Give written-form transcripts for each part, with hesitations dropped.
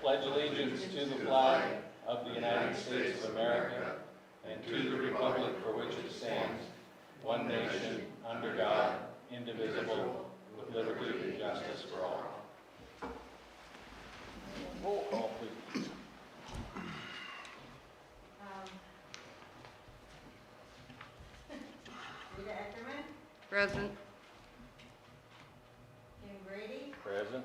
pledge allegiance to the flag of the United States of America and to the republic for which it stands, one nation, under God, indivisible, with liberty and justice for all. Roll call, please. Rita Eckerman, Present. Kim Grady, Present.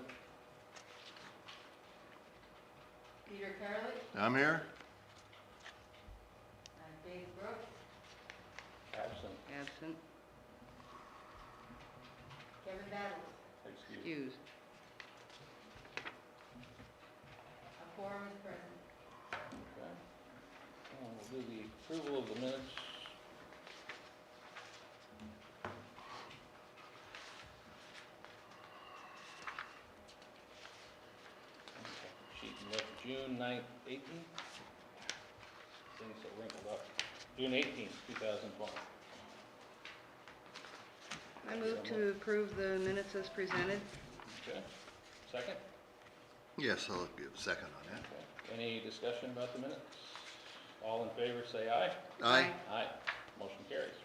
Peter Carley, I'm here. Dave Brooks, Absent. Absent. Kevin Battles. Excuse. Excused. A quorum is present. Okay. We'll do the approval of the minutes. Sheet left June 9th, 18th. Things are wrinkled up. June 18th, 2020. I move to approve the minutes as presented. Okay. Second? Yes, I'll give a second on that. Okay. Any discussion about the minutes? All in favor, say aye. Aye. Aye. Motion carries.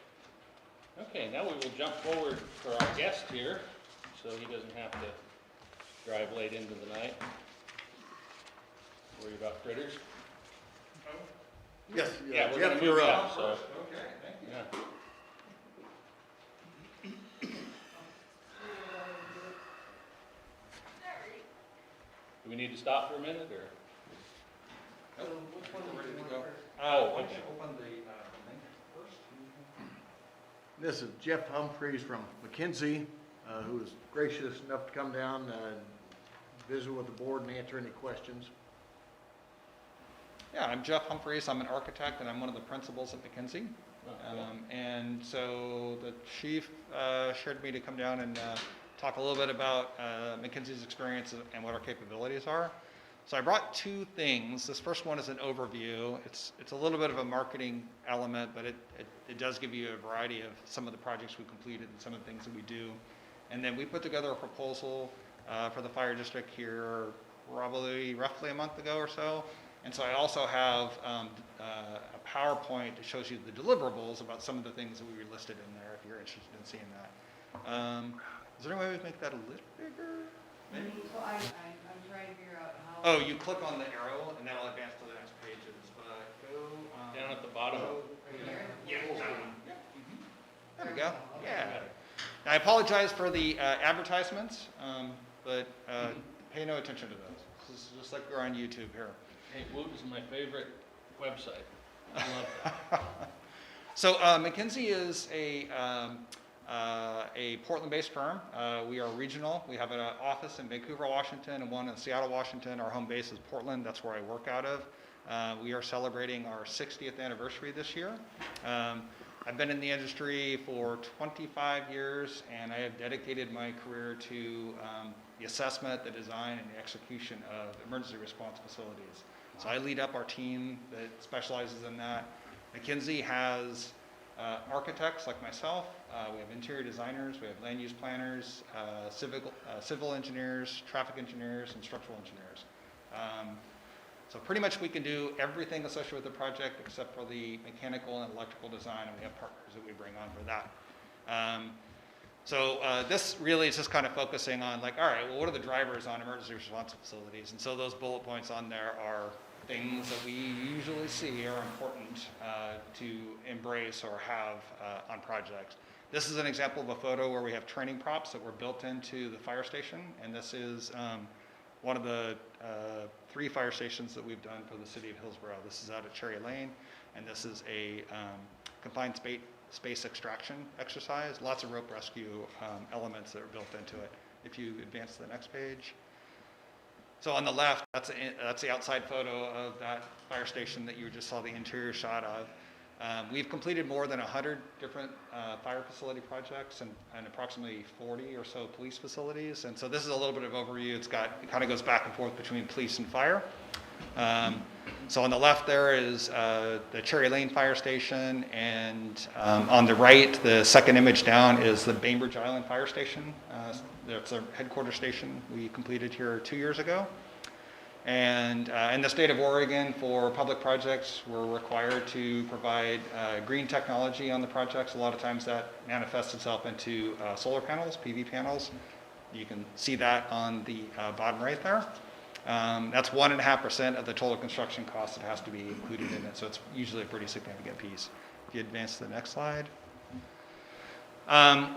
Okay, now we will jump forward for our guest here, so he doesn't have to drive late into the night. Worry about critters? Yes, Yeah, we're Jeff, gonna move you're you up. up, so. Okay, thank you. Yeah. Do we need to stop for a minute, or? Which one are we ready to go? Oh, Why don't okay. you open the link first? This is Jeff Humphreys from McKinsey, who was gracious enough to come down and visit with the board and answer any questions. Yeah, I'm Jeff Humphreys. I'm an architect and I'm one of the principals at McKinsey. Okay. And so the chief shared me to come down and talk a little bit about McKinsey's experience and what our capabilities are. So I brought two things. This first one is an overview. It's a little bit of a marketing element, but it does give you a variety of some of the projects we completed and some of the things that we do. And then we put together a proposal for the fire district here probably roughly a month ago or so. And so I also have a PowerPoint that shows you the deliverables about some of the things that we listed in there if you're interested in seeing that. Is there any way we can make that a little bigger? Maybe? So I'm trying to figure out how. Oh, you click on the arrow and that'll advance to the next pages. But go Down at the bottom. go Right here? Yeah, that one. Yeah. There we go. Yeah. Now, I apologize for the advertisements, but pay no attention to those. This is just like we're on YouTube here. Hey, Woot is my favorite website. I love that. So McKinsey is a Portland-based firm. We are regional. We have an office in Vancouver, Washington, and one in Seattle, Washington. Our home base is Portland. That's where I work out of. We are celebrating our 60th anniversary this year. I've been in the industry for 25 years, and I have dedicated my career to the assessment, the design, and the execution of emergency response facilities. So I lead up our team that specializes in that. McKinsey has architects like myself. We have interior designers. We have land use planners, civil engineers, traffic engineers, and structural engineers. So pretty much we can do everything associated with the project except for the mechanical and electrical design, and we have partners that we bring on for that. So this really is just kind of focusing on like, all right, well, what are the drivers on emergency response facilities? And so those bullet points on there are things that we usually see are important to embrace or have on projects. This is an example of a photo where we have training props that were built into the fire station, and this is one of the 3 fire stations that we've done for the city of Hillsborough. This is out at Cherry Lane, and this is a confined space extraction exercise. Lots of rope rescue elements that are built into it. If you advance to the next page. So on the left, that's the outside photo of that fire station that you just saw the interior shot of. We've completed more than 100 different fire facility projects and approximately 40 or so police facilities. And so this is a little bit of overview. It kind of goes back and forth between police and fire. So on the left there is the Cherry Lane Fire Station, and on the right, the second image down is the Bainbridge Island Fire Station. That's our headquarters station we completed here 2 years ago. And in the state of Oregon, for public projects, we're required to provide green technology on the projects. A lot of times that manifests itself into solar panels, PV panels. You can see that on the bottom right there. That's 1.5% of the total construction cost that has to be included in it, so it's usually a pretty significant piece. If you advance to the next slide.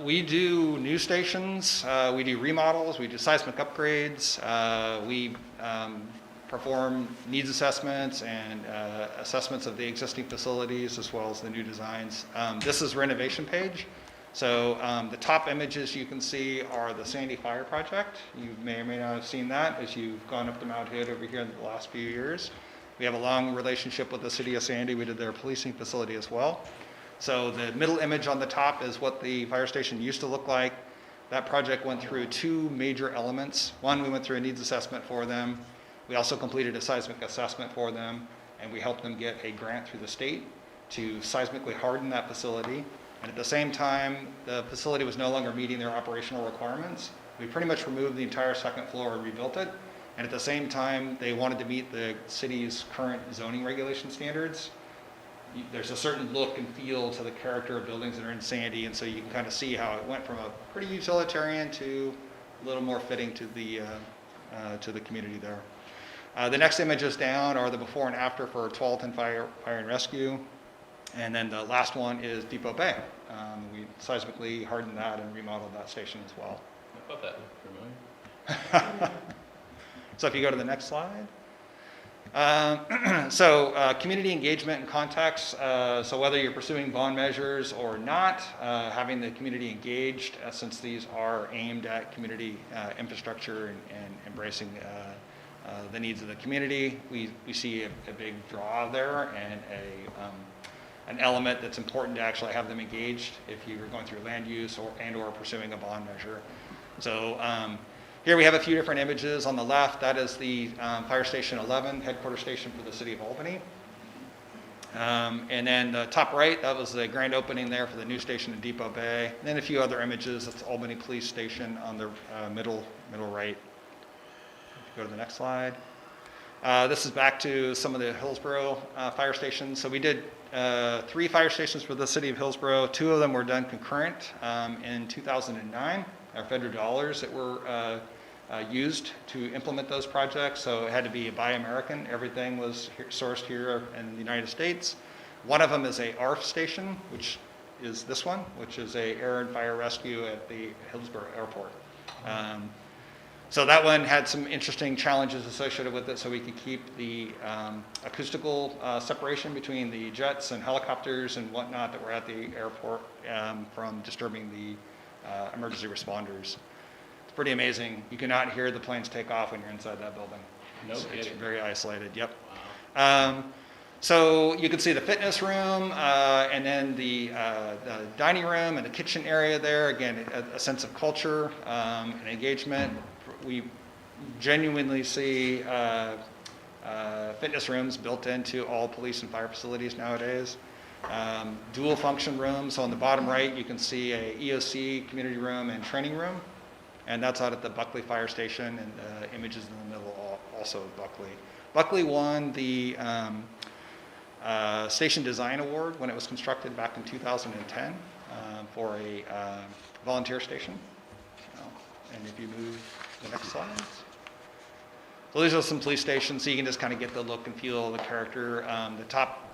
We do news stations, we do remodels, we do seismic upgrades, we perform needs assessments and assessments of the existing facilities as well as the new designs. This is renovation page. So the top images you can see are the Sandy Fire Project. You may or may not have seen that as you've gone up to Mount Hood over here in the last few years. We have a long relationship with the city of Sandy. We did their policing facility as well. So the middle image on the top is what the fire station used to look like. That project went through two major elements. One, we went through a needs assessment for them. We also completed a seismic assessment for them, and we helped them get a grant through the state to seismically harden that facility. And at the same time, the facility was no longer meeting their operational requirements. We pretty much removed the entire second floor and rebuilt it. And at the same time, they wanted to meet the city's current zoning regulation standards. There's a certain look and feel to the character of buildings that are in Sandy, and so you can kind of see how it went from a pretty utilitarian to a little more fitting to the community there. The next images down are the before and after for Tualatin Fire and Rescue. And then the last one is Depot Bay. We seismically hardened that and remodeled that station as well. I thought that looked familiar. So if you go to the next slide. Community engagement and context. So whether you're pursuing bond measures or not, having the community engaged, since these are aimed at community infrastructure and embracing the needs of the community, we see a big draw there and an element that's important to actually have them engaged if you're going through land use or pursuing a bond measure. So here we have a few different images. On the left, that is the Fire Station 11, headquarters station for the city of Albany. And then the top right, that was the grand opening there for the new station in Depot Bay. And then a few other images. That's Albany Police Station on the middle right. Go to the next slide. This is back to some of the Hillsborough fire stations. So we did 3 fire stations for the city of Hillsborough. 2 of them were done concurrent in 2009. Our federal dollars that were used to implement those projects. So it had to be a Buy American. Everything was sourced here in the United States. One of them is a ARF station, which is this one, which is a air and fire rescue at the Hillsborough Airport. So that one had some interesting challenges associated with it, so we could keep the acoustical separation between the jets and helicopters and whatnot that were at the airport from disturbing the emergency responders. It's pretty amazing. You cannot hear the planes take off when you're inside that building. No It's kidding. very isolated, yep. Wow. So you can see the fitness room and then the dining room and the kitchen area there. Again, a sense of culture and engagement. We genuinely see fitness rooms built into all police and fire facilities nowadays. Dual function rooms. So on the bottom right, you can see a EOC community room and training room. And that's out at the Buckley Fire Station, and images in the middle also of Buckley. Buckley won the Station Design Award when it was constructed back in 2010 for a volunteer station. And if you move to the next slide. So these are some police stations, so you can just kind of get the look and feel of the character. The top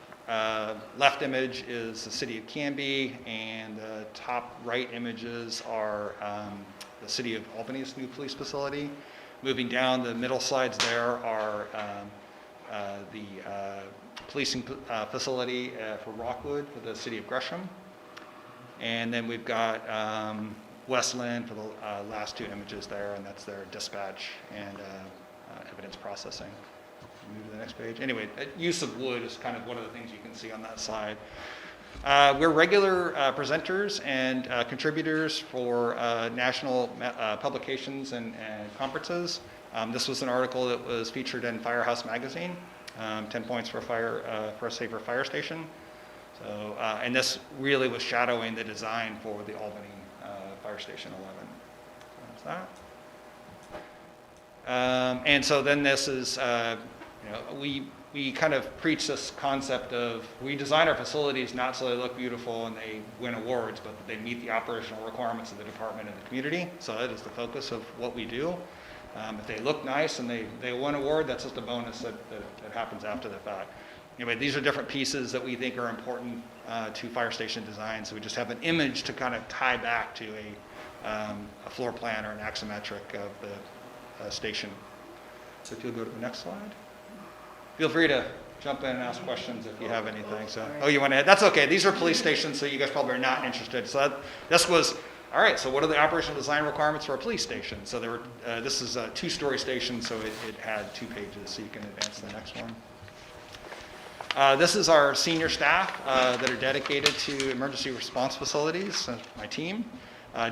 left image is the city of Canby, and the top right images are the city of Albany's new police facility. Moving down, the middle slides there are the policing facility for Rockwood for the city of Gresham. And then we've got Westland for the last 2 images there, and that's their dispatch and evidence processing. Move to the next page. Anyway, use of wood is kind of one of the things you can see on that side. We're regular presenters and contributors for national publications and conferences. This was an article that was featured in Firehouse Magazine, 10 points for a safer fire station. So, and this really was shadowing the design for the Albany Fire Station 11. So that's And so then this is, we kind of preach this concept of, we design our facilities not so they look beautiful and they win awards, but that they meet the operational requirements of the department and the community. So that is the focus of what we do. If they look nice and they win an award, that's just a bonus that happens after the fact. Anyway, these are different pieces that we think are important to fire station design. So we just have an image to kind of tie back to a floor plan or an axiometric of the station. So if you'll go to the next slide. Feel free to jump in and ask questions if you have anything. So, oh, you want to add? That's okay. These are police stations, so you guys probably are not interested. So this was, all right, so what are the operational design requirements for a police station? So there were, this is a 2-story station, so it had 2 pages, so you can advance to the next one. This is our senior staff that are dedicated to emergency response facilities, my team.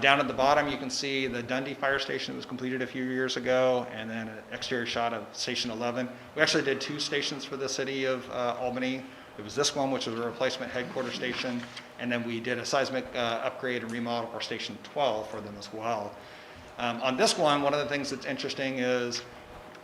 Down at the bottom, you can see the Dundee Fire Station that was completed a few years ago, and then an exterior shot of Station 11. We actually did 2 stations for the city of Albany. It was this one, which was a replacement headquarters station, and then we did a seismic upgrade and remodel for Station 12 for them as well. On this one of the things that's interesting is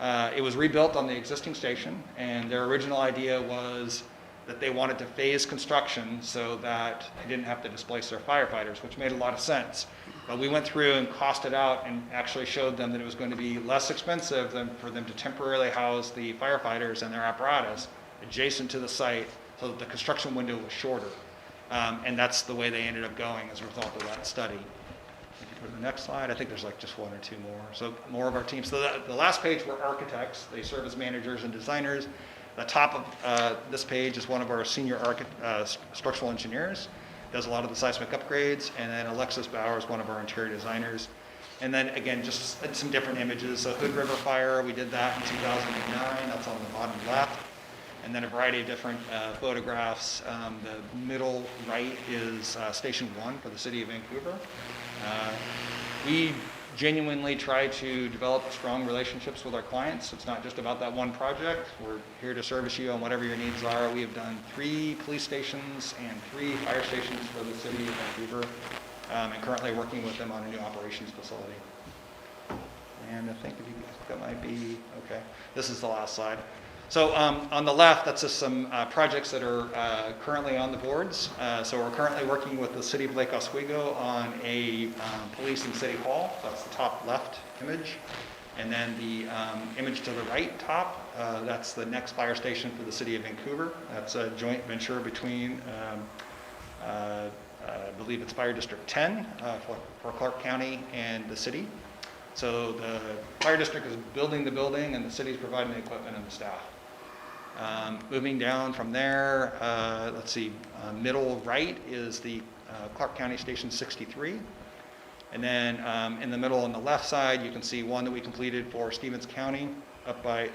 it was rebuilt on the existing station, and their original idea was that they wanted to phase construction so that they didn't have to displace their firefighters, which made a lot of sense. But we went through and costed out and actually showed them that it was going to be less expensive than for them to temporarily house the firefighters and their apparatus adjacent to the site so that the construction window was shorter. And that's the way they ended up going as a result of that study. If you go to the next slide, I think there's like just 1 or 2 more. So more of our team. So the last page were architects. They serve as managers and designers. The top of this page is one of our senior structural engineers, does a lot of the seismic upgrades, and then Alexis Bauer is one of our interior designers. And then again, just some different images. So Hood River Fire, we did that in 2009, that's on the bottom left. And then a variety of different photographs. The middle right is Station 1 for the city of Vancouver. We genuinely try to develop strong relationships with our clients. It's not just about that one project. We're here to service you on whatever your needs are. We have done 3 police stations and 3 fire stations for the city of Vancouver, and currently working with them on a new operations facility. And I think that might be, okay. This is the last slide. So on the left, that's just some projects that are currently on the boards. So we're currently working with the city of Lake Oswego on a police and city hall. That's the top left image. And then the image to the right top, that's the next fire station for the city of Vancouver. That's a joint venture between, I believe it's Fire District 10 for Clark County and the city. So the fire district is building the building and the city is providing the equipment and the staff. Moving down from there, let's see, middle right is the Clark County Station 63. And then in the middle on the left side, you can see one that we completed for Stevens County up by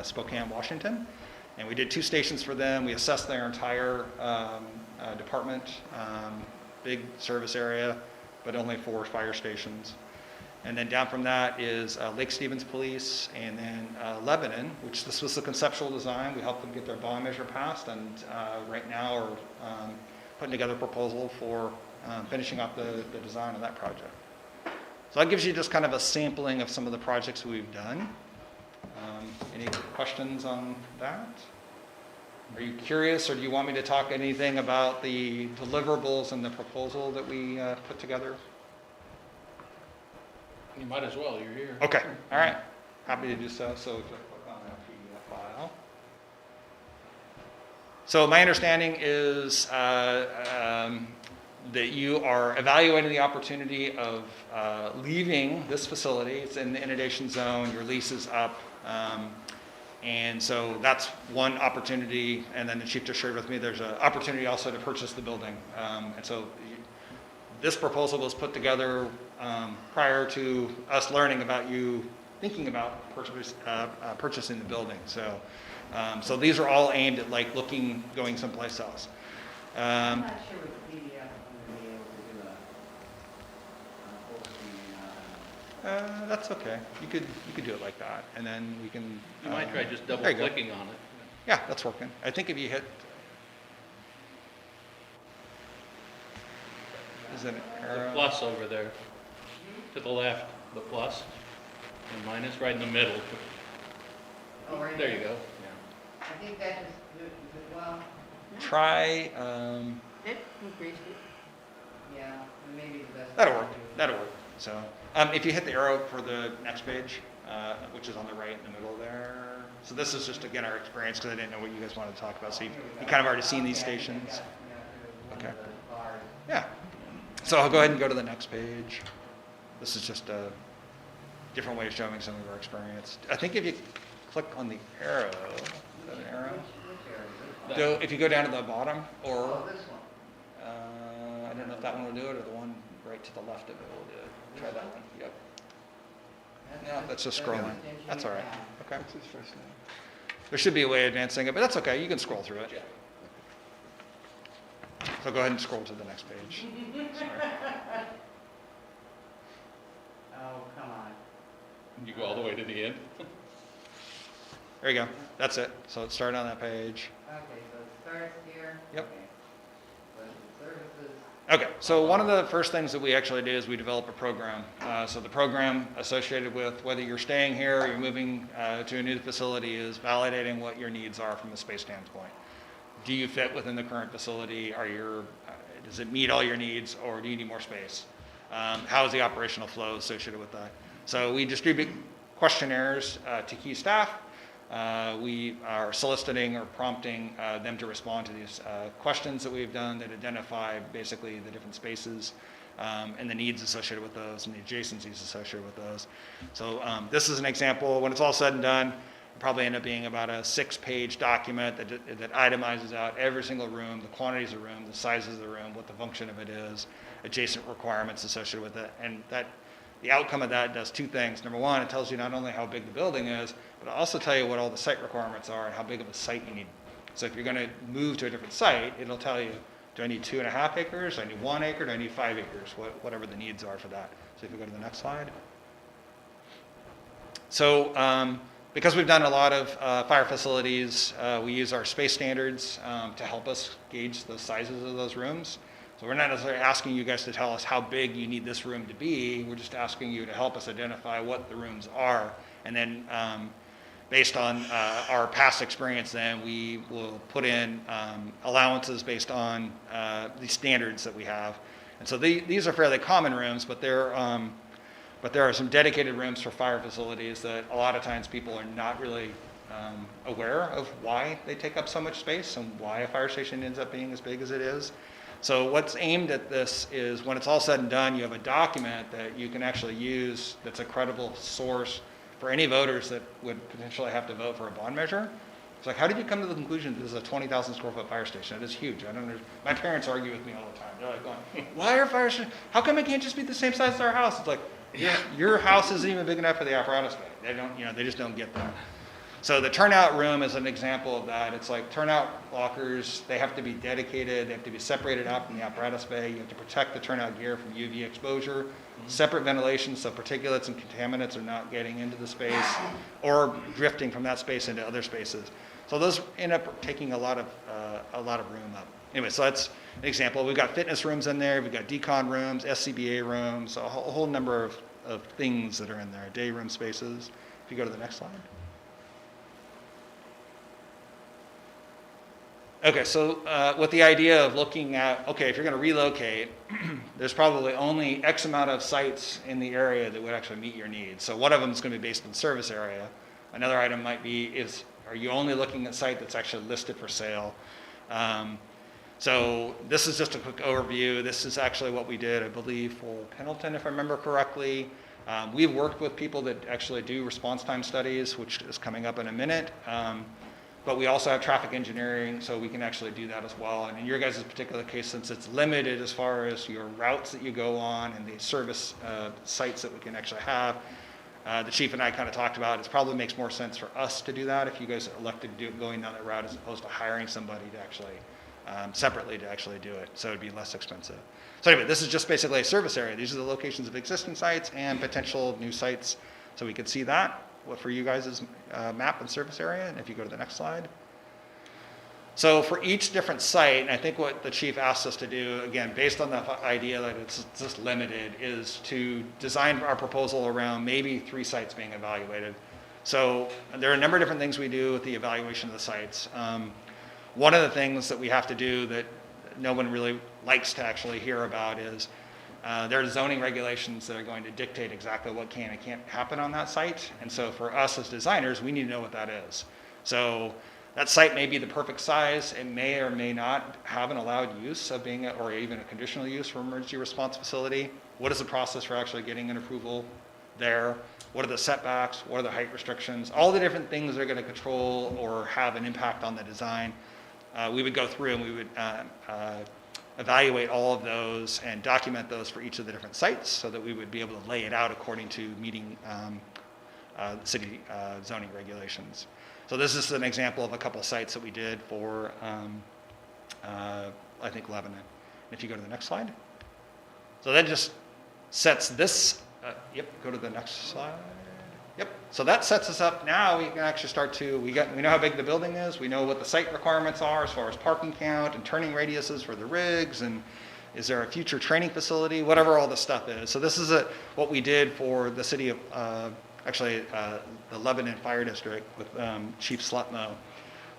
Spokane, Washington. And we did 2 stations for them. We assessed their entire department, big service area, but only 4 fire stations. And then down from that is Lake Stevens Police, and then Lebanon, which this was the conceptual design. We helped them get their bond measure passed, and right now are putting together a proposal for finishing up the design of that project. So that gives you just kind of a sampling of some of the projects we've done. Any questions on that? Are you curious, or do you want me to talk anything about the deliverables and the proposal that we put together? You might as well, you're here. Okay, all right. Happy to do so. So if you click on that PDF file. So my understanding is that you are evaluating the opportunity of leaving this facility. It's in the inundation zone, your lease is up. And so that's one opportunity. And then the chief just shared with me there's an opportunity also to purchase the building. And so this proposal was put together prior to us learning about you thinking about purchasing the building. So these are all aimed at like going someplace else. I'm not sure with the PDF I'm going to be able to do a full screen. That's okay. You could do it like that, and then we can. You might try just double there you go. clicking on it. Yeah, that's working. I think if you hit, is it an The arrow? plus over there, to the left, the plus. And mine is right in the middle. Oh, right There you go. I think that is, well, Try, Increased it. yeah, maybe the best. that'll way work, to do it. that'll work. So, if you hit the arrow for the next page, which is on the right in the middle there. So this is just, again, our experience, because I didn't know what you guys wanted to talk about. So you kind of already seen these stations. Okay. Yeah. So I'll go ahead and go to the next page. This is just a different way of showing some of our experience. I think if you click on the arrow, is that an arrow? So if you go down to the bottom, or, Oh, this one. I don't know if that one will do it, or the one right to the left of it will do it. Try that one, yep. No, that's just scrolling. That's all right, okay. There should be a way of advancing it, but that's okay, you can scroll through it. So go ahead and scroll to the next page. Sorry. Oh, come on. You go all the way to the end? There you go, that's it. So it's starting on that page. Okay, so it starts here. Yep. Okay. Budget services. Okay, so one of the first things that we actually do is we develop a program. So the program associated with whether you're staying here or you're moving to a new facility is validating what your needs are from a space standpoint. Do you fit within the current facility? Does it meet all your needs, or do you need more space? How is the operational flow associated with that? So we distribute questionnaires to key staff. We are soliciting or prompting them to respond to these questions that we've done that identify basically the different spaces and the needs associated with those and the adjacencies associated with those. So this is an example. When it's all said and done, it'll probably end up being about a 6-page document that itemizes out every single room, the quantities of room, the sizes of the room, what the function of it is, adjacent requirements associated with it, and that the outcome of that does 2 things. Number one, it tells you not only how big the building is, but it'll also tell you what all the site requirements are and how big of a site you need. So if you're going to move to a different site, it'll tell you, do I need 2.5 acres? Do I need 1 acre? Do I need 5 acres? Whatever the needs are for that. So if you go to the next slide. So because we've done a lot of fire facilities, we use our space standards to help us gauge the sizes of those rooms. So we're not necessarily asking you guys to tell us how big you need this room to be. We're just asking you to help us identify what the rooms are. And then based on our past experience, then we will put in allowances based on the standards that we have. And so these are fairly common rooms, but there are some dedicated rooms for fire facilities that a lot of times people are not really aware of why they take up so much space and why a fire station ends up being as big as it is. So what's aimed at this is when it's all said and done, you have a document that you can actually use that's a credible source for any voters that would potentially have to vote for a bond measure. It's like, how did you come to the conclusion that this is a 20,000 square foot fire station? It is huge. I don't understand. My parents argue with me all the time. They're like going, why are fire stations, how come it can't just be the same size as our house? It's like, your house isn't even big enough for the apparatus bay. They don't, they just don't get that. So the turnout room is an example of that. It's like turnout lockers, they have to be dedicated, they have to be separated out from the apparatus bay. You have to protect the turnout gear from UV exposure. Separate ventilation so particulates and contaminants are not getting into the space or drifting from that space into other spaces. So those end up taking a lot of room up. Anyway, so that's an example. We've got fitness rooms in there, we've got decon rooms, SCBA rooms, a whole number of things that are in there, day room spaces. If you go to the next slide. Okay, so with the idea of looking at, okay, if you're going to relocate, there's probably only X amount of sites in the area that would actually meet your needs. So one of them is going to be based on service area. Another item might be are you only looking at site that's actually listed for sale? So this is just a quick overview. This is actually what we did, I believe, for Pendleton, if I remember correctly. We've worked with people that actually do response time studies, which is coming up in a minute. But we also have traffic engineering, so we can actually do that as well. And in your guys' particular case, since it's limited as far as your routes that you go on and the service sites that we can actually have, the chief and I kind of talked about, it probably makes more sense for us to do that if you guys elected going down that route as opposed to hiring somebody to actually, separately to actually do it. So it'd be less expensive. So anyway, this is just basically a service area. These are the locations of existing sites and potential new sites. So we could see that. What for you guys is map and service area, and if you go to the next slide. So for each different site, and I think what the chief asked us to do, again, based on the idea that it's just limited, is to design our proposal around maybe 3 sites being evaluated. So there are a number of different things we do with the evaluation of the sites. One of the things that we have to do that no one really likes to actually hear about is there are zoning regulations that are going to dictate exactly what can and can't happen on that site. And so for us as designers, we need to know what that is. So that site may be the perfect size. It may or may not have an allowed use of being, or even a conditional use for emergency response facility. What is the process for actually getting an approval there? What are the setbacks? What are the height restrictions? All the different things that are going to control or have an impact on the design. We would go through and we would evaluate all of those and document those for each of the different sites so that we would be able to lay it out according to meeting city zoning regulations. So this is an example of a couple sites that we did for, I think, Lebanon. And if you go to the next slide. So that just sets this, yep, go to the next slide. Yep, so that sets us up. Now we can actually start to, we know how big the building is. We know what the site requirements are as far as parking count and turning radiuses for the rigs, and is there a future training facility, whatever all this stuff is. So this is what we did for the city of, the Lebanon Fire District with Chief Slutmo.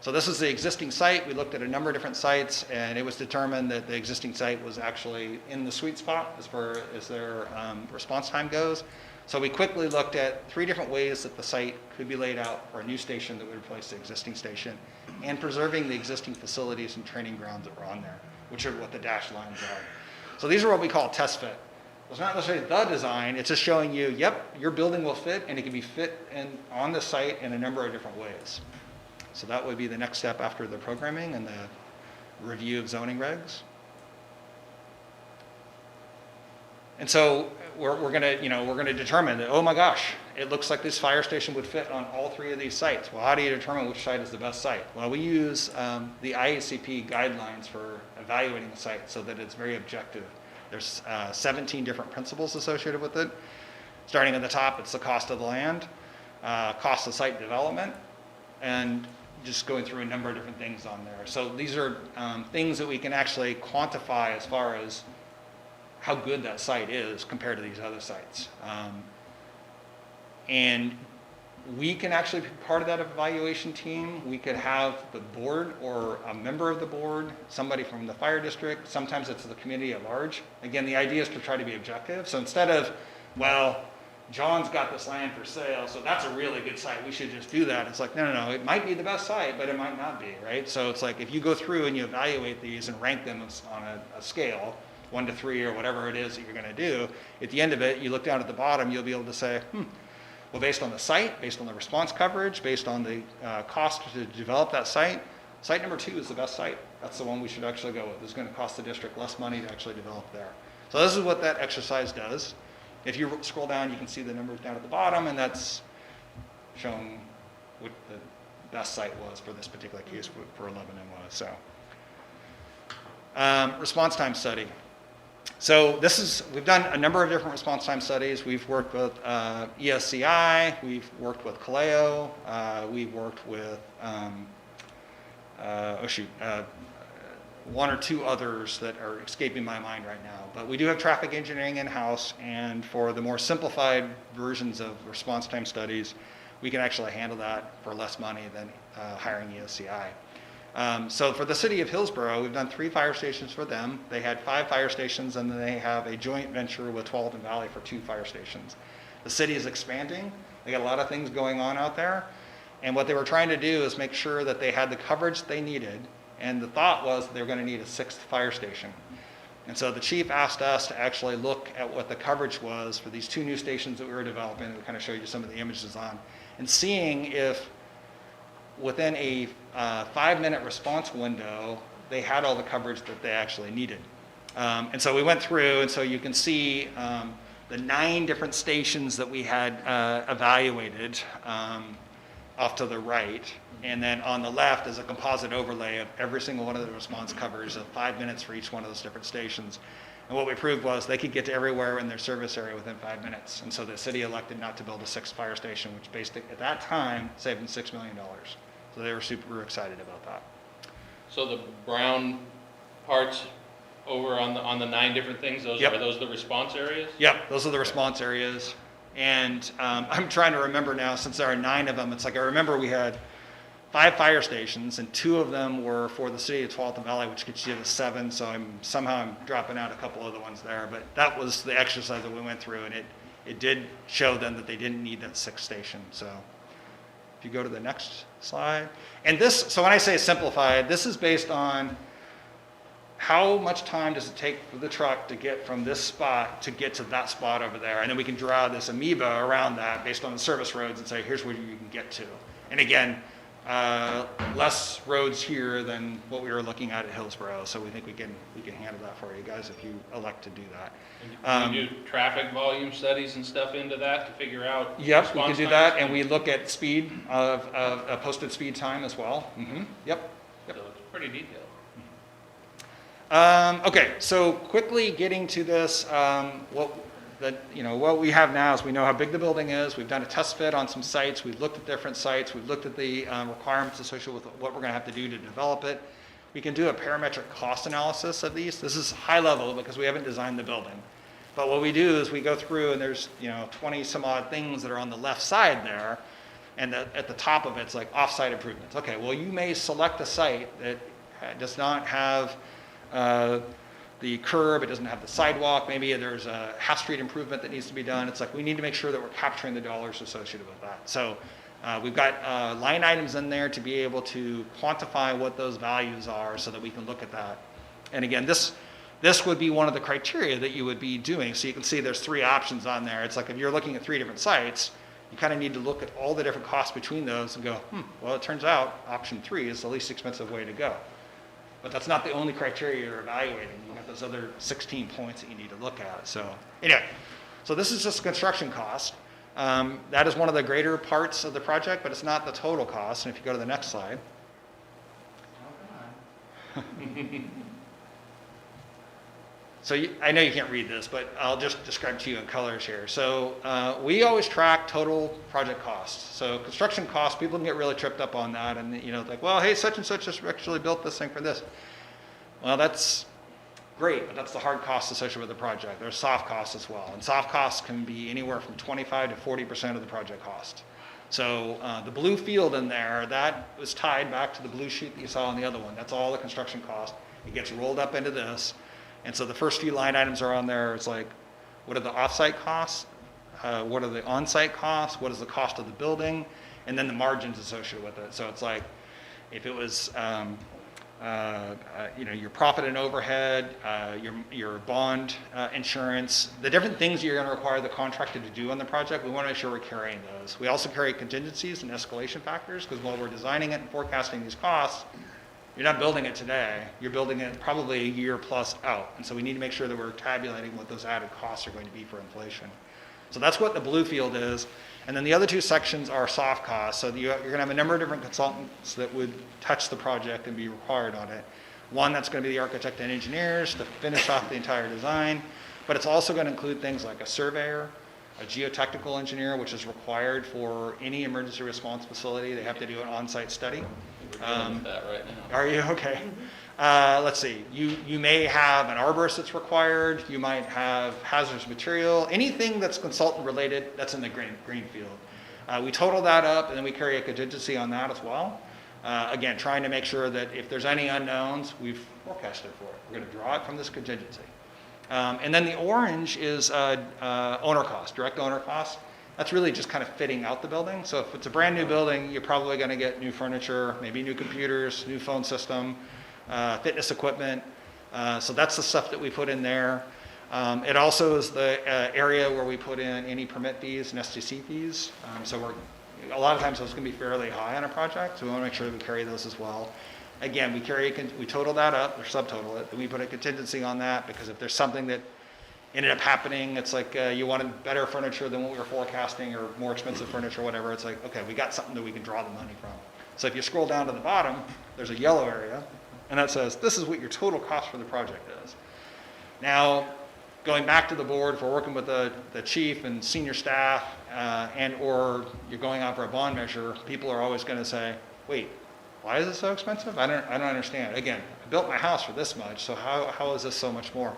So this is the existing site. We looked at a number of different sites, and it was determined that the existing site was actually in the sweet spot as far as their response time goes. So we quickly looked at 3 different ways that the site could be laid out for a new station that would replace the existing station, and preserving the existing facilities and training grounds that were on there, which are what the dashed lines are. So these are what we call test fit. It's not necessarily the design, it's just showing you, yep, your building will fit, and it can be fit on the site in a number of different ways. So that would be the next step after the programming and the review of zoning regs. And so we're gonna determine that, oh my gosh, it looks like this fire station would fit on all 3 of these sites. Well, how do you determine which site is the best site? Well, we use the IACP guidelines for evaluating the site so that it's very objective. There's 17 different principles associated with it. Starting at the top, it's the cost of the land, cost of site development, and just going through a number of different things on there. So these are things that we can actually quantify as far as how good that site is compared to these other sites. And we can actually be part of that evaluation team. We could have the board or a member of the board, somebody from the fire district. Sometimes it's the community at large. Again, the idea is to try to be objective. So instead of, well, John's got this land for sale, so that's a really good site, we should just do that. It's like, no, it might be the best site, but it might not be, right? So it's like, if you go through and you evaluate these and rank them on a scale, 1 to 3 or whatever it is that you're gonna do, at the end of it, you look down at the bottom, you'll be able to say, well, based on the site, based on the response coverage, based on the cost to develop that site number 2 is the best site. That's the one we should actually go with. It's gonna cost the district less money to actually develop there. So this is what that exercise does. If you scroll down, you can see the numbers down at the bottom, and that's showing what the best site was for this particular case for Lebanon was. So, response time study. So we've done a number of different response time studies. We've worked with ESCI, we've worked with Kaleo, we've worked with, 1 or 2 others that are escaping my mind right now. But we do have traffic engineering in-house, and for the more simplified versions of response time studies, we can actually handle that for less money than hiring ESCI. So for the city of Hillsborough, we've done 3 fire stations for them. They had 5 fire stations, and then they have a joint venture with Tualatin Valley for 2 fire stations. The city is expanding. They got a lot of things going on out there. And what they were trying to do is make sure that they had the coverage they needed. And the thought was they were going to need a 6th fire station. And so the chief asked us to actually look at what the coverage was for these 2 new stations that we were developing. We kind of showed you some of the images on. And seeing if within a 5-minute response window, they had all the coverage that they actually needed. And so we went through, and so you can see the 9 different stations that we had evaluated off to the right. And then on the left is a composite overlay of every single one of the response covers of 5 minutes for each one of those different stations. And what we proved was they could get to everywhere in their service area within 5 minutes. And so the city elected not to build a 6th fire station, which basically at that time saved them $6 million. So they were super excited about that. So the brown parts over on the 9 different things, Yep. are those the response areas? Yep, those are the response areas. And I'm trying to remember now, since there are 9 of them, it's like I remember we had 5 fire stations, and 2 of them were for the city of Tualatin Valley, which gets you to 7, so I'm dropping out a couple of the ones there. But that was the exercise that we went through, and it did show them that they didn't need that 6th station. So if you go to the next slide. And this, so when I say simplified, this is based on how much time does it take for the truck to get from this spot to get to that spot over there? And then we can draw this amoeba around that based on the service roads and say, here's where you can get to. And again, less roads here than what we were looking at Hillsborough. So we think we can handle that for you guys if you elect to do that. And you do traffic volume studies and stuff into that to figure out? Yep, we can response do times? that, and we look at speed of posted speed time as well. Yep. So it's pretty detailed. Okay, so quickly getting to this, what we have now is we know how big the building is. We've done a test fit on some sites. We've looked at different sites. We've looked at the requirements associated with what we're going to have to do to develop it. We can do a parametric cost analysis of these. This is high level because we haven't designed the building. But what we do is we go through, and there's 20 some odd things that are on the left side there, and at the top of it's like off-site improvements. Okay, well, you may select a site that does not have the curb, it doesn't have the sidewalk, maybe there's a half street improvement that needs to be done. It's like we need to make sure that we're capturing the dollars associated with that. So we've got line items in there to be able to quantify what those values are so that we can look at that. And again, this would be one of the criteria that you would be doing. So you can see there's 3 options on there. It's like if you're looking at 3 different sites, you kind of need to look at all the different costs between those and go, well, it turns out option 3 is the least expensive way to go. But that's not the only criteria you're evaluating. You have those other 16 points that you need to look at. So anyway, so this is just construction cost. That is one of the greater parts of the project, but it's not the total cost. And if you go to the next slide. Oh, come on. So I know you can't read this, but I'll just describe to you in colors here. So we always track total project costs. So construction costs, people can get really tripped up on that, and like, well, hey, such and such just actually built this thing for this. Well, that's great, but that's the hard costs associated with the project. There's soft costs as well, and soft costs can be anywhere from 25 to 40% of the project cost. So the blue field in there, that was tied back to the blue sheet that you saw on the other one. That's all the construction cost. It gets rolled up into this. And so the first few line items are on there. It's like, what are the offsite costs? What are the onsite costs? What is the cost of the building? And then the margins associated with it. So it's like, if it was, your profit and overhead, your bond insurance, the different things you're going to require the contractor to do on the project, we want to make sure we're carrying those. We also carry contingencies and escalation factors, because while we're designing it and forecasting these costs, you're not building it today, you're building it probably a year plus out. And so we need to make sure that we're tabulating what those added costs are going to be for inflation. So that's what the blue field is. And then the other 2 sections are soft costs. So you're going to have a number of different consultants that would touch the project and be required on it. One that's going to be the architect and engineers to finish off the entire design. But it's also going to include things like a surveyor, a geotechnical engineer, which is required for any emergency response facility. They have to do an on-site study. We're dealing with that right now. Are you? Okay. Let's see. You may have an arborist that's required. You might have hazardous material. Anything that's consultant related, that's in the green field. We total that up, and then we carry a contingency on that as well. Again, trying to make sure that if there's any unknowns, we've forecasted for it. We're going to draw it from this contingency. And then the orange is owner cost, direct owner cost. That's really just kind of fitting out the building. So if it's a brand new building, you're probably going to get new furniture, maybe new computers, new phone system, fitness equipment. So that's the stuff that we put in there. It also is the area where we put in any permit fees and STC fees. So a lot of times those can be fairly high on a project, so we want to make sure that we carry those as well. Again, we total that up, or subtotal it, and we put a contingency on that, because if there's something that ended up happening, it's like you wanted better furniture than what we were forecasting, or more expensive furniture, or whatever. It's like, okay, we got something that we can draw the money from. So if you scroll down to the bottom, there's a yellow area, and that says, this is what your total cost for the project is. Now, going back to the board, if we're working with the chief and senior staff, and or you're going out for a bond measure, people are always going to say, wait, why is it so expensive? I don't understand. Again, I built my house for this much, so how is this so much more?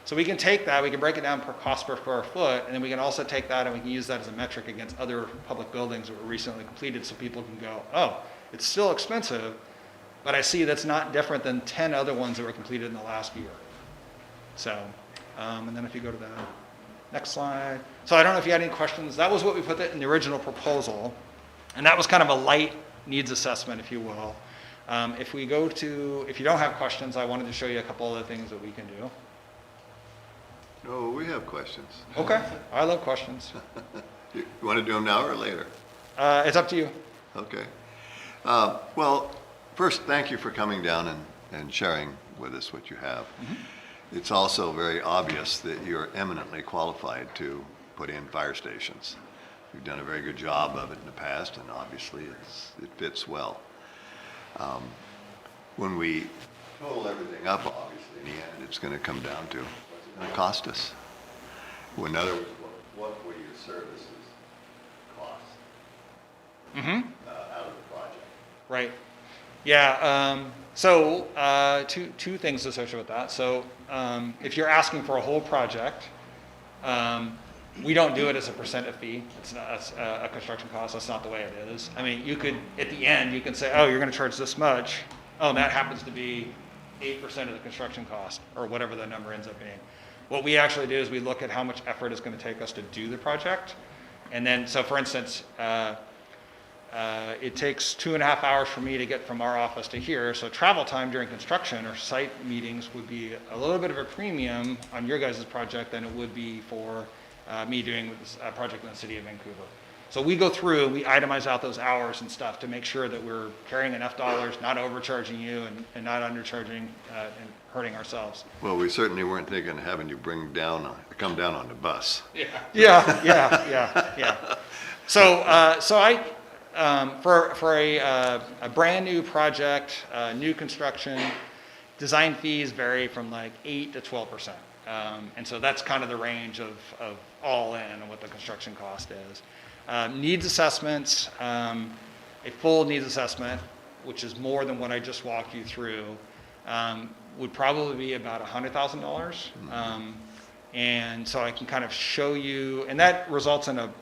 So we can take that, we can break it down per cost per square foot, and then we can also take that and we can use that as a metric against other public buildings that were recently completed, so people can go, oh, it's still expensive, but I see that's not different than 10 other ones that were completed in the last year. So, and then if you go to the next slide. So I don't know if you had any questions. That was what we put in the original proposal, and that was kind of a light needs assessment, if you will. If you don't have questions, I wanted to show you a couple other things that we can do. No, we have questions. Okay, I love questions. You want to do them now or later? It's up to you. Okay. Well, first, thank you for coming down and sharing with us what you have. It's also very obvious that you're eminently qualified to put in fire stations. You've done a very good job of it in the past, and obviously it fits well. When we total everything up, obviously, in the end, it's going to come down to what's it going to cost us. Well, in other words, what will your services cost out of the project? Right. Yeah. So two things associated with that. So if you're asking for a whole project, we don't do it as a percent of fee. It's not a construction cost. That's not the way it is. I mean, you could, at the end, you can say, oh, you're going to charge this much. Oh, and that happens to be 8% of the construction cost, or whatever the number ends up being. What we actually do is we look at how much effort it's going to take us to do the project. And then, so for instance, it takes 2.5 hours for me to get from our office to here. So travel time during construction or site meetings would be a little bit of a premium on your guys' project than it would be for me doing a project in the city of Vancouver. So we go through, we itemize out those hours and stuff to make sure that we're carrying enough dollars, not overcharging you and not undercharging and hurting ourselves. Well, we certainly weren't thinking of having you come down on the bus. Yeah. So for a brand new project, new construction, design fees vary from like 8 to 12%. And so that's kind of the range of all in and what the construction cost is. Needs assessments, a full needs assessment, which is more than what I just walked you through, would probably be about $100,000. And so I can kind of show you, and that results in a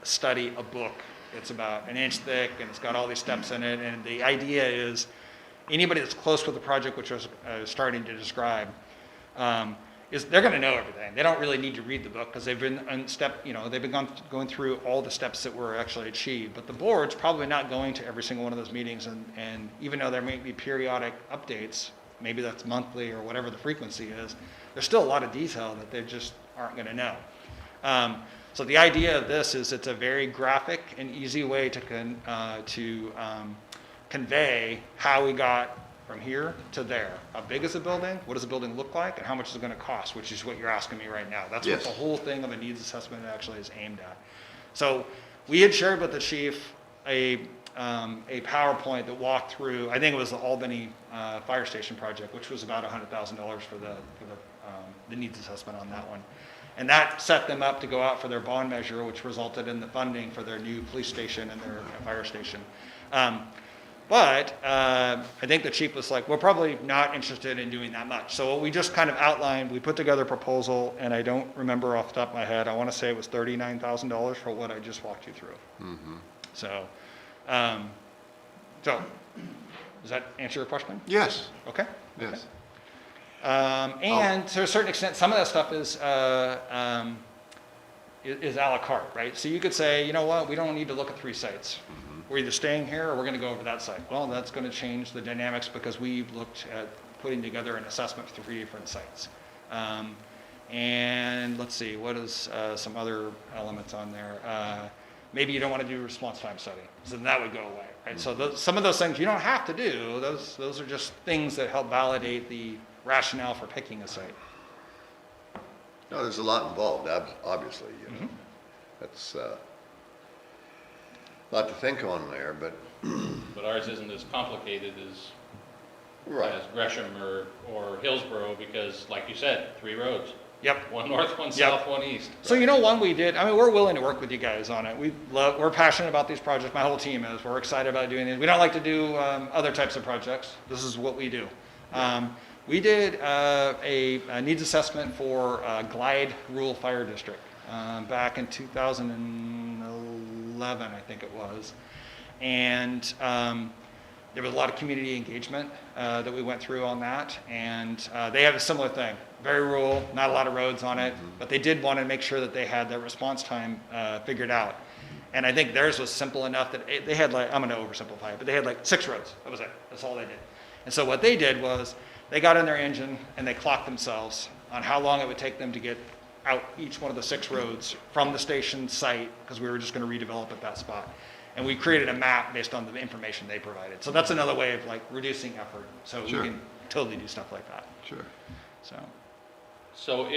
study, a book. It's about an inch thick and it's got all these steps in it. And the idea is anybody that's close with the project, which I was starting to describe, is they're going to know everything. They don't really need to read the book because they've been going through all the steps that were actually achieved. But the board's probably not going to every single one of those meetings, and even though there may be periodic updates, maybe that's monthly or whatever the frequency is, there's still a lot of detail that they just aren't going to know. So the idea of this is it's a very graphic and easy way to convey how we got from here to there. How big is the building? What does the building look like? And how much is it going to cost, which is what you're asking me right now. That's Yes. what the whole thing of a needs assessment actually is aimed at. So we had shared with the chief a PowerPoint that walked through, I think it was the Albany fire station project, which was about $100,000 for the needs assessment on that one. And that set them up to go out for their bond measure, which resulted in the funding for their new police station and their fire station. But I think the chief was like, we're probably not interested in doing that much. So what we just kind of outlined, we put together a proposal, and I don't remember off the top of my head, I want to say it was $39,000 for what I just walked you through. So does that answer your question? Yes, Okay. yes. And to a certain extent, some of that stuff is a la carte, right? So you could say, you know what, we don't need to look at 3 sites. We're either staying here or we're going to go over that site. Well, that's going to change the dynamics because we looked at putting together an assessment for 3 different sites. And let's see, what is some other elements on there? Maybe you don't want to do a response time study, so then that would go away, right? So some of those things you don't have to do. Those are just things that help validate the rationale for picking a site. No, there's a lot involved, obviously, you know. That's a lot to think on there, but. But ours isn't as complicated as Right. Gresham or Hillsborough, because like you said, 3 roads. Yep. One north, one Yep. south, one east. So you know, one we did, I mean, we're willing to work with you guys on it. We're passionate about these projects, my whole team is. We're excited about doing these. We don't like to do other types of projects. This is what we do. We did a needs assessment for Glide Rural Fire District back in 2011, I think it was. And there was a lot of community engagement that we went through on that. And they have a similar thing. Very rural, not a lot of roads on it, but they did want to make sure that they had their response time figured out. And I think theirs was simple enough that they had like, I'm going to oversimplify it, but they had like 6 roads. That was it. That's all they did. And so what they did was they got in their engine and they clocked themselves on how long it would take them to get out each one of the 6 roads from the station site, because we were just going to redevelop at that spot. And we created a map based on the information they provided. So that's another way of like reducing effort. So Sure. we can totally do stuff like that. Sure. So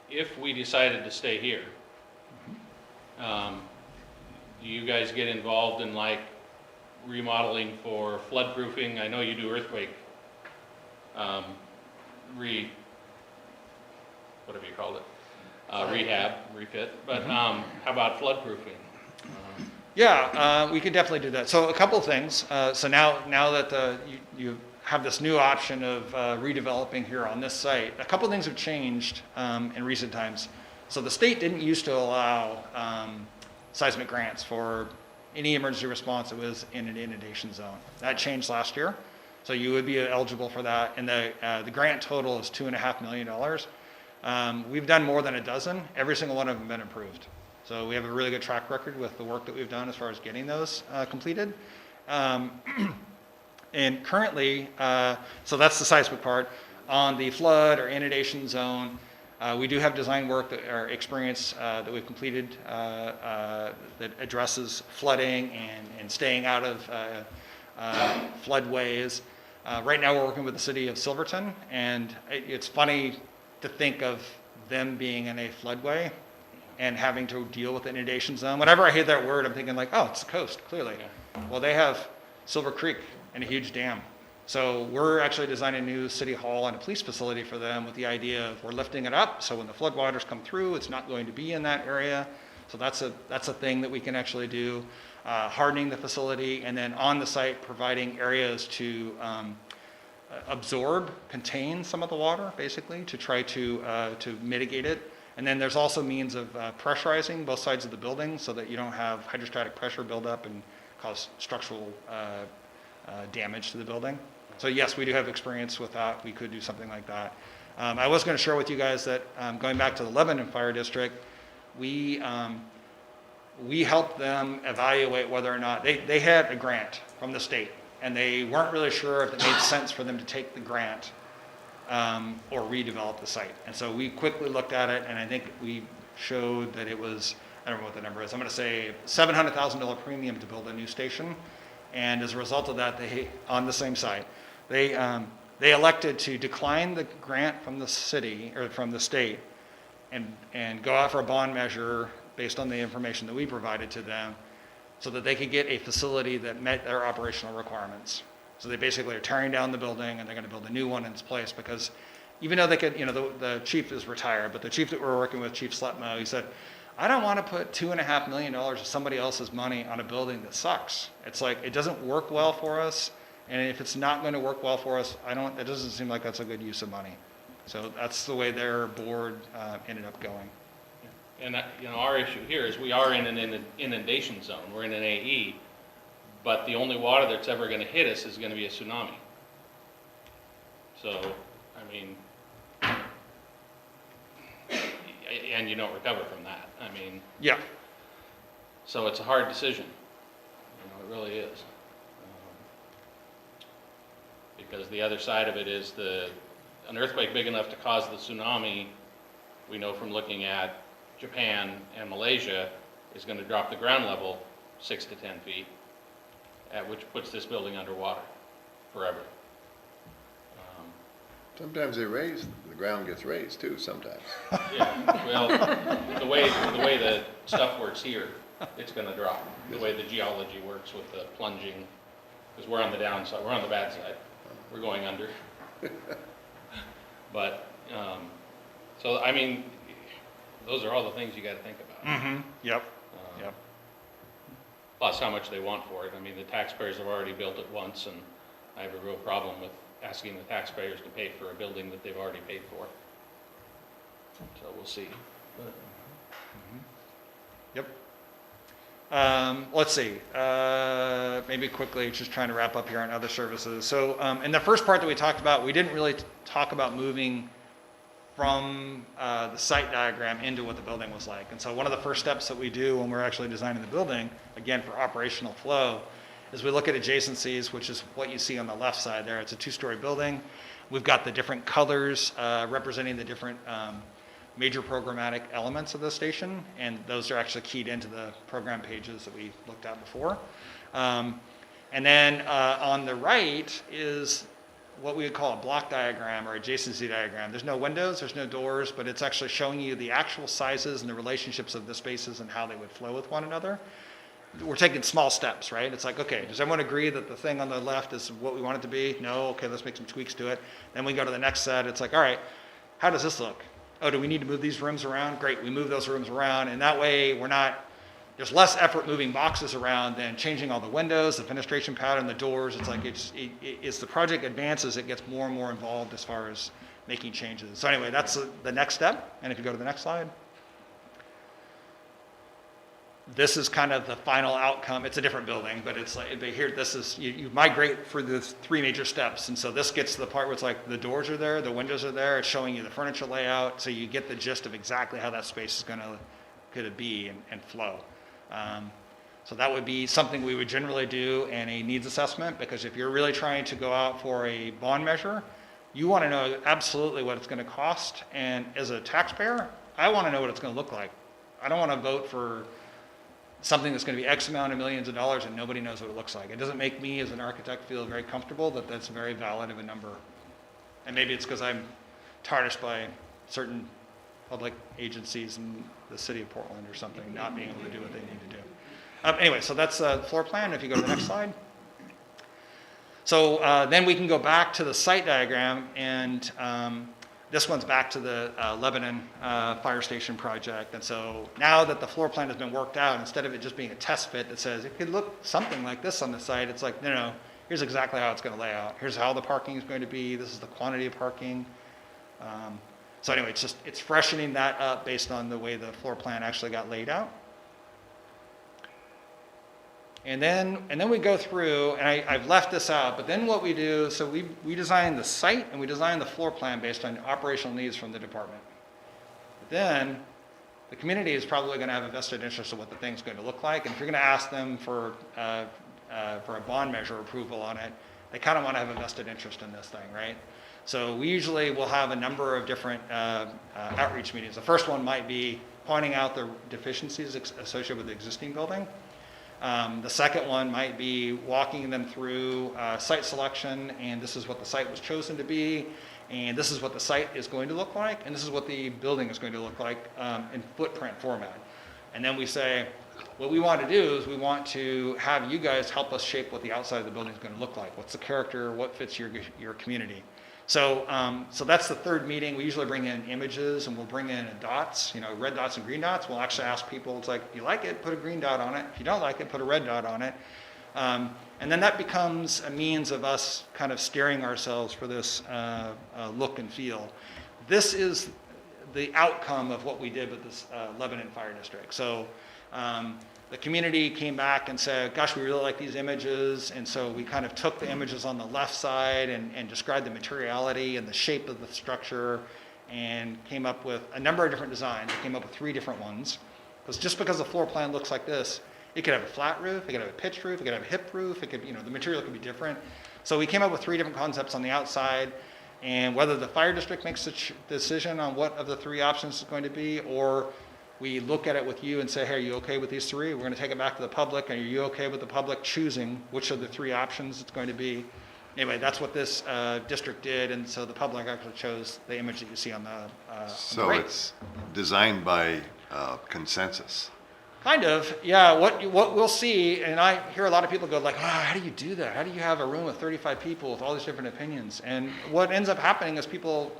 if we decided to stay here, do you guys get involved in like remodeling for floodproofing? I know you do earthquake, whatever you called it, rehab, refit, but how about floodproofing? Yeah, we could definitely do that. So a couple of things. So now that you have this new option of redeveloping here on this site, a couple of things have changed in recent times. So the state didn't used to allow seismic grants for any emergency response that was in an inundation zone. That changed last year. So you would be eligible for that. And the grant total is $2.5 million. We've done more than a dozen. Every single one of them have been approved. So we have a really good track record with the work that we've done as far as getting those completed. And currently, so that's the seismic part. On the flood or inundation zone, we do have design work or experience that we've completed that addresses flooding and staying out of floodways. Right now we're working with the city of Silverton, and it's funny to think of them being in a floodway and having to deal with the inundation zone. Whenever I hear that word, I'm thinking like, oh, it's the coast, clearly. Well, they have Silver Creek and a huge dam. So we're actually designing a new city hall and a police facility for them with the idea of we're lifting it up, so when the floodwaters come through, it's not going to be in that area. So that's a thing that we can actually do. Hardening the facility, and then on the site providing areas to absorb, contain some of the water, basically, to try to mitigate it. And then there's also means of pressurizing both sides of the building so that you don't have hydrostatic pressure buildup and cause structural damage to the building. So yes, we do have experience with that. We could do something like that. I was going to share with you guys that going back to the Lebanon Fire District, we helped them evaluate whether or not they had a grant from the state, and they weren't really sure if it made sense for them to take the grant or redevelop the site. And so we quickly looked at it, and I think we showed that it was, I don't know what the number is, I'm going to say $700,000 premium to build a new station. And as a result of that, they, on the same site, they elected to decline the grant from the city or from the state and go out for a bond measure based on the information that we provided to them so that they could get a facility that met their operational requirements. So they basically are tearing down the building and they're going to build a new one in its place, because even though they could, the chief is retired, but the chief that we're working with, Chief Sletmo, he said, I don't want to put $2.5 million of somebody else's money on a building that sucks. It's like, it doesn't work well for us. And if it's not going to work well for us, it doesn't seem like that's a good use of money. So that's the way their board ended up going. And our issue here is we are in an inundation zone. We're in an AE, but the only water that's ever going to hit us is going to be a tsunami. So, I mean, and you don't recover from that. I mean, Yeah. so it's a hard decision. It really is. Because the other side of it is an earthquake big enough to cause the tsunami, we know from looking at Japan and Malaysia, is going to drop the ground level 6 to 10 feet, which puts this building underwater forever. Sometimes the ground gets raised too, sometimes. Yeah, well, the way the stuff works here, it's going to drop. The way the geology works with the plunging, because we're on the downside, we're on the bad side. We're going under. But So, I mean, those are all the things you gotta think about. Yep, Um, yep. Plus how much they want for it. I mean, the taxpayers have already built it once, and I have a real problem with asking the taxpayers to pay for a building that they've already paid for. So we'll see. Yep. Let's see, maybe quickly, just trying to wrap up here on other services. So, in the first part that we talked about, we didn't really talk about moving from the site diagram into what the building was like. And so one of the first steps that we do when we're actually designing the building, again, for operational flow, is we look at adjacencies, which is what you see on the left side there. It's a 2-story building. We've got the different colors representing the different major programmatic elements of the station, and those are actually keyed into the program pages that we looked at before. And then on the right is what we would call a block diagram or adjacency diagram. There's no windows, there's no doors, but it's actually showing you the actual sizes and the relationships of the spaces and how they would flow with one another. We're taking small steps, right? It's like, okay, does everyone agree that the thing on the left is what we want it to be? No, okay, let's make some tweaks to it. Then we go to the next set, it's like, all right, how does this look? Oh, do we need to move these rooms around? Great, we move those rooms around, and that way there's less effort moving boxes around than changing all the windows, the fenestration pattern, the doors. It's like as the project advances, it gets more and more involved as far as making changes. So anyway, that's the next step. And if you go to the next slide. This is kind of the final outcome. It's a different building, but it's like, but here, this is, you migrate through the 3 major steps. And so this gets to the part where it's like the doors are there, the windows are there, it's showing you the furniture layout. So you get the gist of exactly how that space is going to be and flow. So that would be something we would generally do in a needs assessment, because if you're really trying to go out for a bond measure, you want to know absolutely what it's going to cost. And as a taxpayer, I want to know what it's going to look like. I don't want to vote for something that's going to be X amount of millions of dollars and nobody knows what it looks like. It doesn't make me as an architect feel very comfortable that that's very valid of a number. And maybe it's because I'm tarnished by certain public agencies in the city of Portland or something, not being able to do what they need to do. Anyway, so that's the floor plan. If you go to the next slide. So then we can go back to the site diagram, and this one's back to the Lebanon fire station project. And so now that the floor plan has been worked out, instead of it just being a test fit that says it could look something like this on the site, it's like, no, here's exactly how it's going to lay out. Here's how the parking is going to be. This is the quantity of parking. So anyway, it's freshening that up based on the way the floor plan actually got laid out. And then we go through, and I've left this out, but then what we do, so we design the site and we design the floor plan based on operational needs from the department. But then the community is probably going to have a vested interest in what the thing's going to look like. And if you're going to ask them for a bond measure approval on it, they kind of want to have a vested interest in this thing, right? So we usually will have a number of different outreach meetings. The first one might be pointing out the deficiencies associated with the existing building. The second one might be walking them through site selection, and this is what the site was chosen to be, and this is what the site is going to look like, and this is what the building is going to look like in footprint format. And then we say, what we want to do is we want to have you guys help us shape what the outside of the building is going to look like. What's the character? What fits your community? So that's the third meeting. We usually bring in images, and we'll bring in dots, red dots and green dots. We'll actually ask people, it's like, if you like it, put a green dot on it. If you don't like it, put a red dot on it. And then that becomes a means of us kind of steering ourselves for this look and feel. This is the outcome of what we did with this Lebanon Fire District. So the community came back and said, gosh, we really like these images. And so we kind of took the images on the left side and described the materiality and the shape of the structure and came up with a number of different designs. We came up with 3 different ones. Because just because the floor plan looks like this, it could have a flat roof, it could have a pitched roof, it could have a hip roof, it could, the material could be different. So we came up with 3 different concepts on the outside, and whether the fire district makes a decision on what of the 3 options is going to be, or we look at it with you and say, hey, are you okay with these 3? We're going to take it back to the public. Are you okay with the public choosing which of the 3 options it's going to be? Anyway, that's what this district did, and so the public actually chose the image that you see on the right. So it's designed by consensus. Kind of, yeah. What we'll see, and I hear a lot of people go like, how do you do that? How do you have a room with 35 people with all these different opinions? And what ends up happening is people,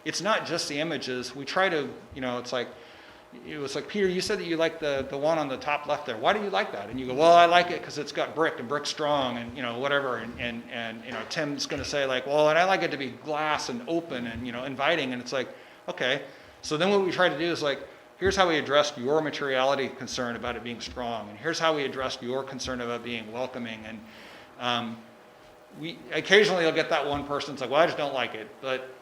it's not just the images. We try to, you know, it's like, it was like, Peter, you said that you like the one on the top left there. Why do you like that? And you go, well, I like it because it's got brick and brick's strong and, you know, whatever. And you know, Tim's going to say like, well, and I like it to be glass and open and, you know, inviting. And it's like, okay. So then what we try to do is like, here's how we addressed your materiality concern about it being strong. And here's how we addressed your concern about being welcoming. And we occasionally you'll get that one person that's like, well, I just don't like it. But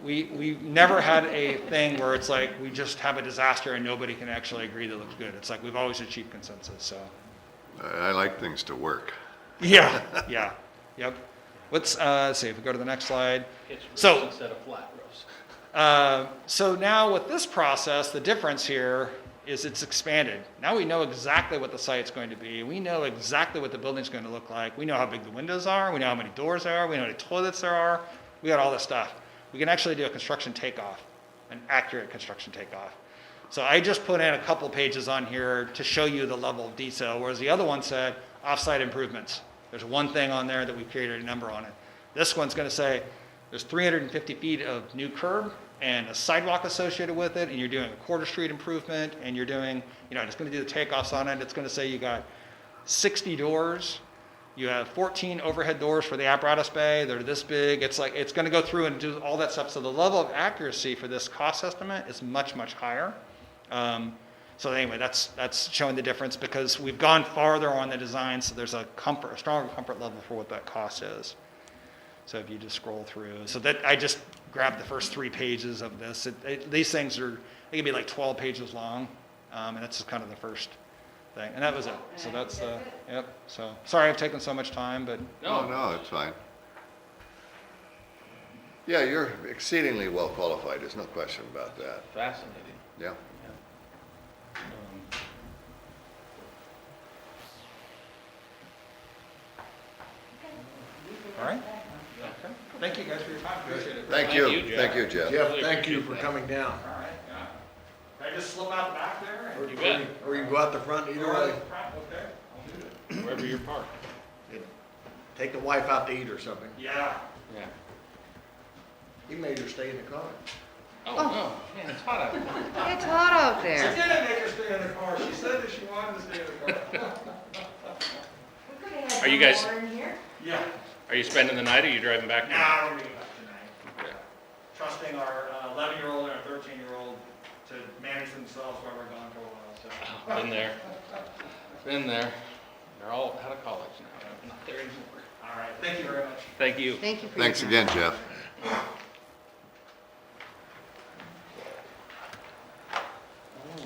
we never had a thing where it's like we just have a disaster and nobody can actually agree that it looks good. It's like we've always achieved consensus. So I like things to work. yeah, yep. Let's see if we go to the next slide. It's roofs So- instead of flat roofs. So now with this process, the difference here is it's expanded. Now we know exactly what the site's going to be. We know exactly what the building's going to look like. We know how big the windows are. We know how many doors there are. We know how many toilets there are. We got all this stuff. We can actually do a construction takeoff, an accurate construction takeoff. So I just put in a couple pages on here to show you the level of detail, whereas the other one said offsite improvements. There's one thing on there that we created a number on it. This one's going to say there's 350 feet of new curb and a sidewalk associated with it, and you're doing a quarter street improvement, and you're doing, you know, it's going to do the takeoffs on it. It's going to say you got 60 doors. You have 14 overhead doors for the apparatus bay. They're this big. It's like, it's going to go through and do all that stuff. So the level of accuracy for this cost estimate is much, much higher. So anyway, that's showing the difference because we've gone farther on the design. So there's a stronger comfort level for what that cost is. So if you just scroll through, so that I just grabbed the first 3 pages of this. These things are, they can be like 12 pages long. And that's just kind of the first thing. And that was it. So that's, yep. So sorry I've taken so much time, but No, it's fine. Yeah, you're exceedingly well qualified, there's no question about that. Fascinating. Yeah. all right. Okay. Thank you guys for your time. Appreciate it. Thank you, you, Jeff. thank you, Jeff. Jeff, thank you for coming down. All right. Yeah. Can I just slip out the back there? Or- You bet. Or you can go out the front, either Or way. the front? Okay. I'll do it. Wherever you're parked. Take the wife out to eat or something. Yeah. Yeah. He made her stay in the car. Oh, no, man, it's hot out there. It's hot out She there. didn't make her stay in the car. She said that she wanted to stay in the car. Are you guys, Yeah. are you spending the night or are you driving back? Nah, we're getting back tonight. Yeah. Trusting our 11-year-old and our 13-year-old to manage themselves while we're gone for a while, so. Been there. Been there. They're all out of college now. I'm not there anymore. All right, thank you very much. Thank you. Thank you for your Thanks time. again, Jeff.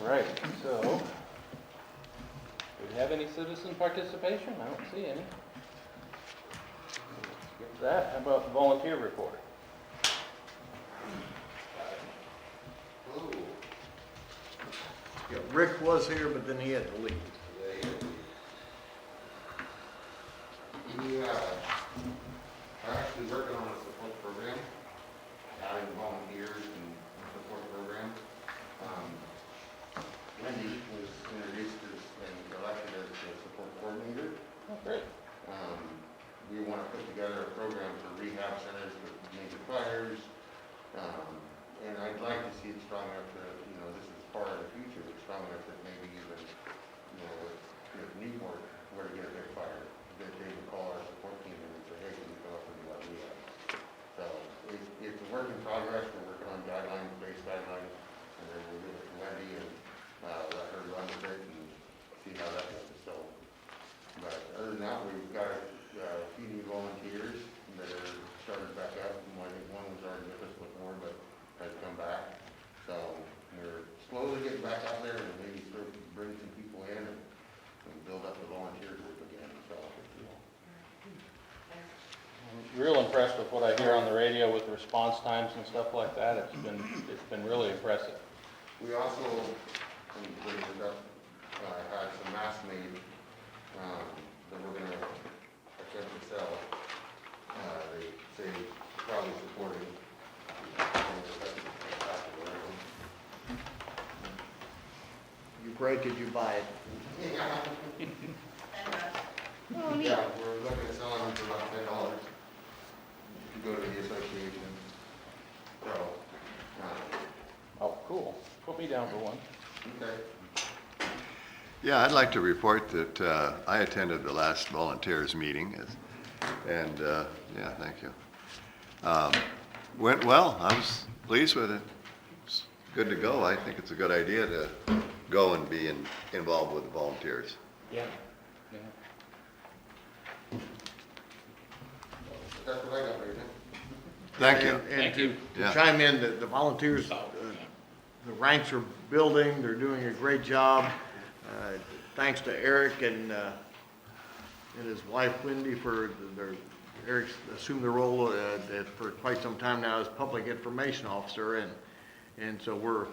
All right, so, do we have any citizen participation? I don't see any. Skip that. How about the volunteer report? Yeah, Rick was here, but then he had to leave. We are actually working on a support program, adding volunteers and support program. Wendy was introduced as and elected as the support coordinator. Oh, great. We want to put together a program for rehab centers with major fires. And I'd like to see it strong enough that, you know, this is far in the future, but strong enough that maybe even, you know, if Newport were to get a big fire, that they would call our support team and say, hey, can you come up and do what we have? So it's a work in progress. We're working on guidelines, base guidelines, and then we'll give it to Wendy and let her run with it and see how that goes. So, but other than that, we've got a few new volunteers that are started back up. And I think one was already with us before, but has come back. So we're slowly getting back out there and maybe start to bring some people in and build up the volunteer group again. So. I'm real impressed with what I hear on the radio with the response times and stuff like that. It's been really impressive. We also, let me bring it up, had some masks made that we're going to attempt to sell. They say probably supporting. You break it, you buy it. Oh, neat. Yeah, we're looking at selling them for about $10 if you go to the association. So, cool. Put me down for one. Okay. Yeah, I'd like to report that I attended the last volunteers meeting, and, yeah, thank you. Went well. I was pleased with it. It's good to go. I think it's a good idea to go and be involved with the volunteers. Yeah. Yeah. That's what I got right now. Thank you. And Thank to you. Yeah. chime in, the volunteers, the ranks are building, they're doing a great job. Thanks to Eric and his wife Wendy for Eric's assumed the role for quite some time now as public information officer, and so we're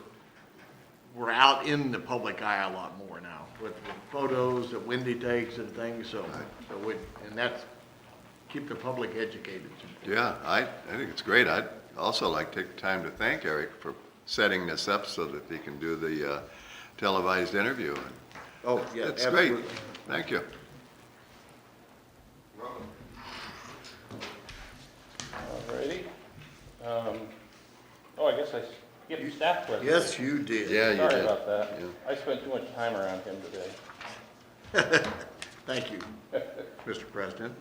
out in the public eye a lot more now with photos that Wendy takes and things, and that's, keep the public educated. Yeah, I think it's great. I'd also like to take the time to thank Eric for setting this up so that he can do the televised interview. Oh, yeah, It's great. absolutely. Thank you. Alrighty. Oh, I guess I skipped staff presentation. Yes, you did. Yeah, you Sorry did. about that. Yeah. I spent too much time around him today. Thank you, Mr. President.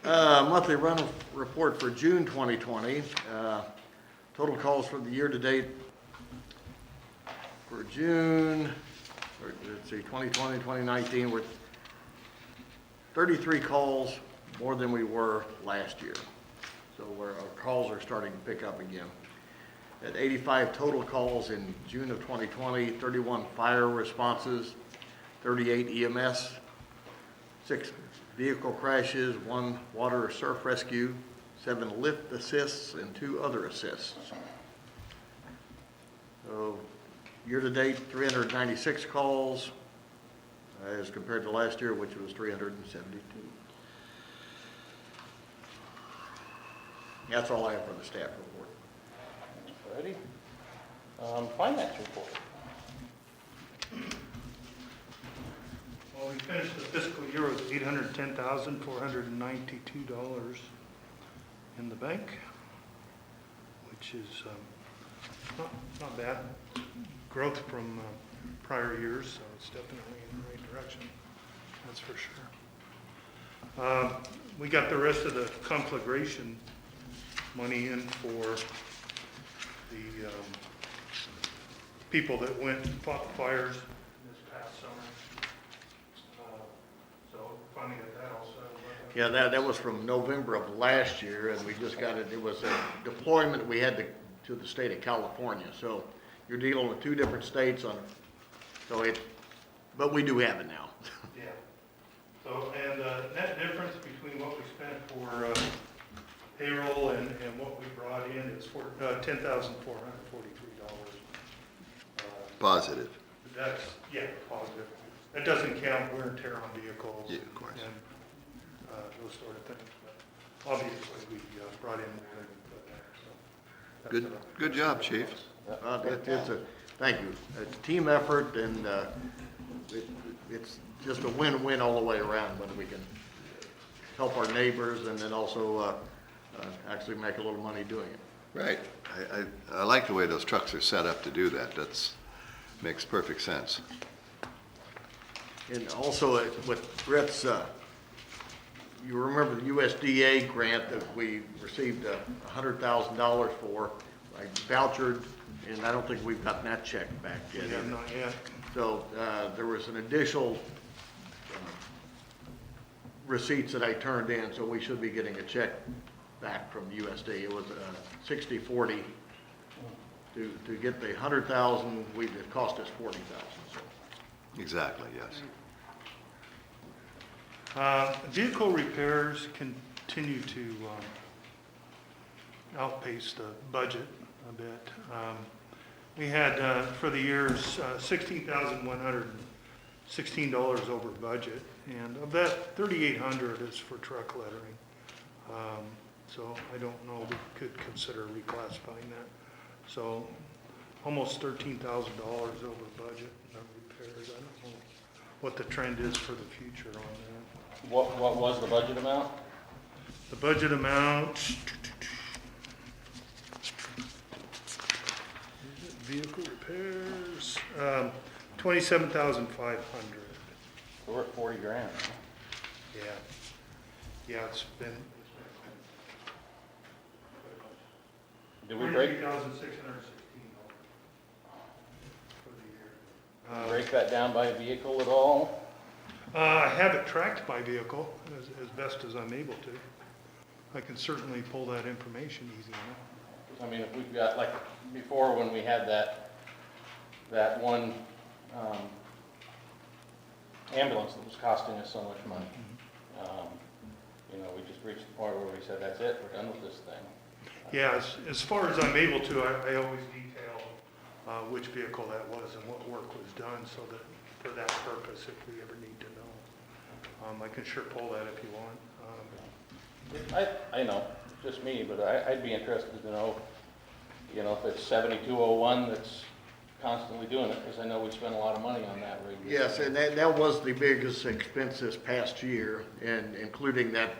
Monthly rental report for June 2020. Total calls for the year-to-date for June, or let's see, 2020, 2019, we're 33 calls more than we were last year. So our calls are starting to pick up again. At 85 total calls in June of 2020, 31 fire responses, 38 EMS, 6 vehicle crashes, 1 water or surf rescue, 7 lift assists, and 2 other assists. So year-to-date, 396 calls as compared to last year, which was 372. That's all I have for the staff report. Alrighty. Finance report. Well, we finished the fiscal year with $810,492 in the bank, which is not bad. Growth from prior years, so it's definitely in the right direction, that's for sure. We got the rest of the conflagration money in for the people that went and fought the fires this past summer. So finally got that all settled. Yeah, that was from November of last year, and we just got it, it was a deployment we had to the state of California. So you're dealing with 2 different states on, but we do have it now. Yeah. So, and net difference between what we spent for payroll and what we brought in is for $10,443. Positive. That's, yeah, positive. That doesn't count wear and tear on vehicles. Yeah, of course. And those sort of things, but obviously we brought in more than we put there, so. Good, good job, Chief. Thank you. It's a team effort, and it's just a win-win all the way around when we can help our neighbors and then also actually make a little money doing it. Right. I like the way those trucks are set up to do that. Makes perfect sense. And also with Brett's, you remember the USDA grant that we received $100,000 for, I vouchered, and I don't think we've gotten that check back yet. Yeah, not yet. So there was an additional receipts that I turned in, so we should be getting a check back from USDA. It was 60/40. To get the 100,000, it cost us 40,000. So. Exactly, yes. Vehicle repairs continue to outpace the budget a bit. We had, for the years, $16,116 over budget, and of that, $3,800 is for truck lettering. So I don't know, we could consider reclassifying that. So almost $13,000 over budget in repairs. I don't know what the trend is for the future on that. What was the budget amount? The budget amount, is it vehicle repairs, 27,500. So we're at 40 grand. Yeah. Yeah, it's been. Did we break, $43,616 for the year. break that down by vehicle at all? I have it tracked by vehicle as best as I'm able to. I can certainly pull that information easy enough. I mean, if we've got, like, before when we had that one ambulance that was costing us so much money, you know, we just reached the point where we said, that's it, we're done with this thing. Yeah, as far as I'm able to, I always detail which vehicle that was and what work was done so that for that purpose, if we ever need to know. I can sure pull that if you want. I know, just me, but I'd be interested to know, you know, if it's 7201 that's constantly doing it, because I know we spend a lot of money on that rig. Yes, and that was the biggest expense this past year, and including that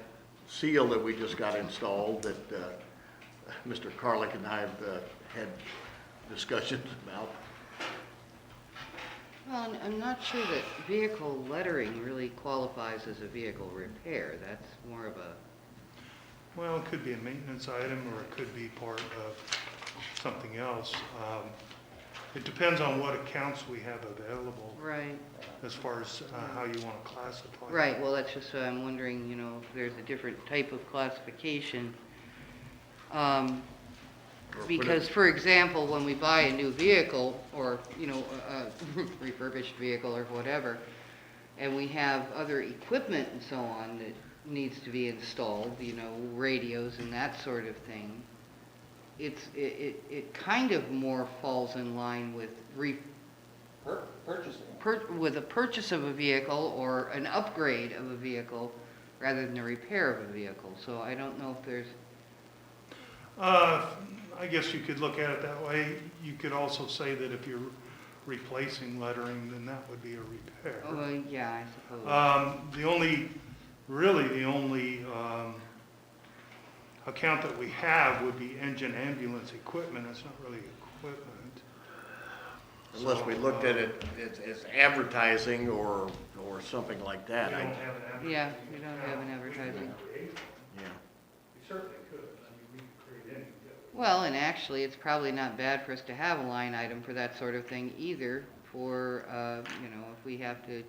seal that we just got installed that Mr. Carlick and I have had discussions about. Well, I'm not sure that vehicle lettering really qualifies as a vehicle repair. That's more of a, Well, it could be a maintenance item or it could be part of something else. It depends on what accounts we have available right, as far as how you want to classify. right, well, that's just what I'm wondering, you know, if there's a different type of classification. Because, for example, when we buy a new vehicle, or, you know, a refurbished vehicle or whatever, and we have other equipment and so on that needs to be installed, you know, radios and that sort of thing, it kind of more falls in line with Purchasing. with a purchase of a vehicle or an upgrade of a vehicle rather than a repair of a vehicle. So I don't know if there's, I guess you could look at it that way. You could also say that if you're replacing lettering, then that would be a repair. oh, yeah, I suppose. The only account that we have would be engine ambulance equipment. It's not really equipment. Unless we looked at it as advertising or something like We that. don't have an advertising. Yeah, we don't have an account. advertising. We could create one. Yeah. We certainly could. I mean, we could create any. Well, and actually, it's probably not bad for us to have a line item for that sort of thing either, for, you know, if we have to,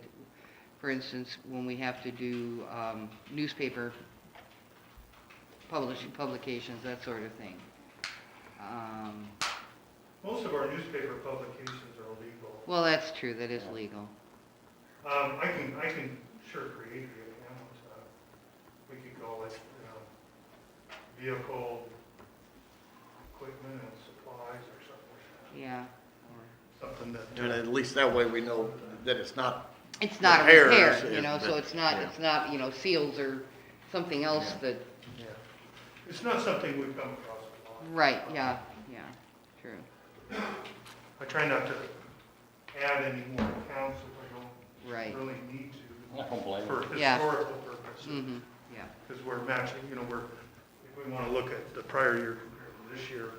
for instance, when we have to do newspaper publications, that sort of thing. Most of our newspaper publications are illegal. Well, that's true, that is legal. I can sure create the account. We could call it, vehicle equipment and supplies or something. Yeah. Something that. And at least that way we know that it's not, It's not a Repairs, repair, you know, so but- it's not, yeah. it's not, you know, seals or something else Yeah. that, Yeah. It's not something we've come across a lot. right, yeah, true. I try not to add any more accounts if I Right. don't really need to I don't blame for you. Yeah. historical purposes. Mm-hmm, yeah. Because we're matching, you know, if we want to look at the prior year compared to this year,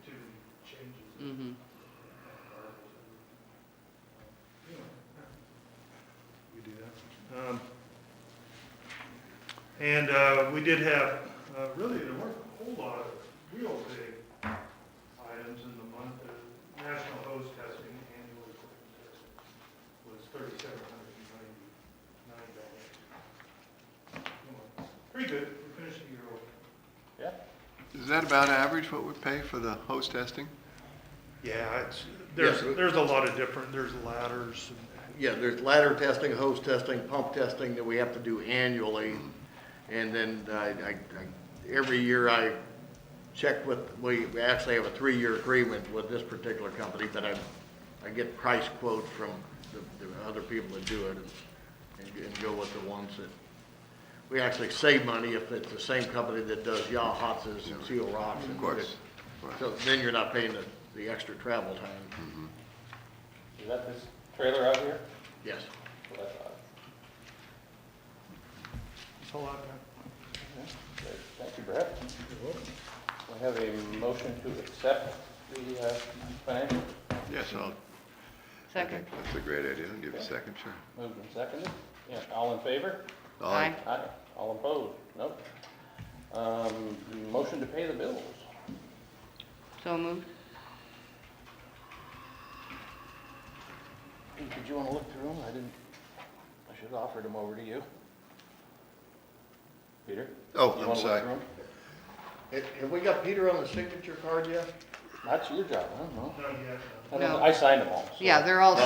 to changes. Mm-hmm. We do that. And we did have, really, there weren't a whole lot of real big items in the month. The National Hose Testing Annual Equipment Testing was $3,799. Pretty good. We finished the year over. Yeah. Is that about average, what we pay for the hose testing? Yeah, Yes. there's a lot of different, there's ladders. yeah, there's ladder testing, hose testing, pump testing that we have to do annually. And then every year I check with, we actually have a 3-year agreement with this particular company, but I get price quotes from the other people that do it and go with the ones that, we actually save money if it's the same company that does yaw hotzes and seal rocks. Of course. Right. So then you're not paying the extra travel time. Is that this trailer out here? Yes. That's what I thought. That's all I've got. Great. Thank you, Brett. We have a motion to accept the financial. guess I'll, I Second. think that's a great idea. I'll give you a second, sure. Moved and seconded. Yeah, all in favor? Aye. Aye. All opposed? Nope. Motion to pay the bills. So moved. Pete, did you want to look through them? I should have offered them over to you. Peter? Oh, You I'm wanna look sorry. through 'em? have we got Peter on the signature card yet? That's your job, I don't know. Not yet. I don't know. No. I signed them all. so- Yeah, they're all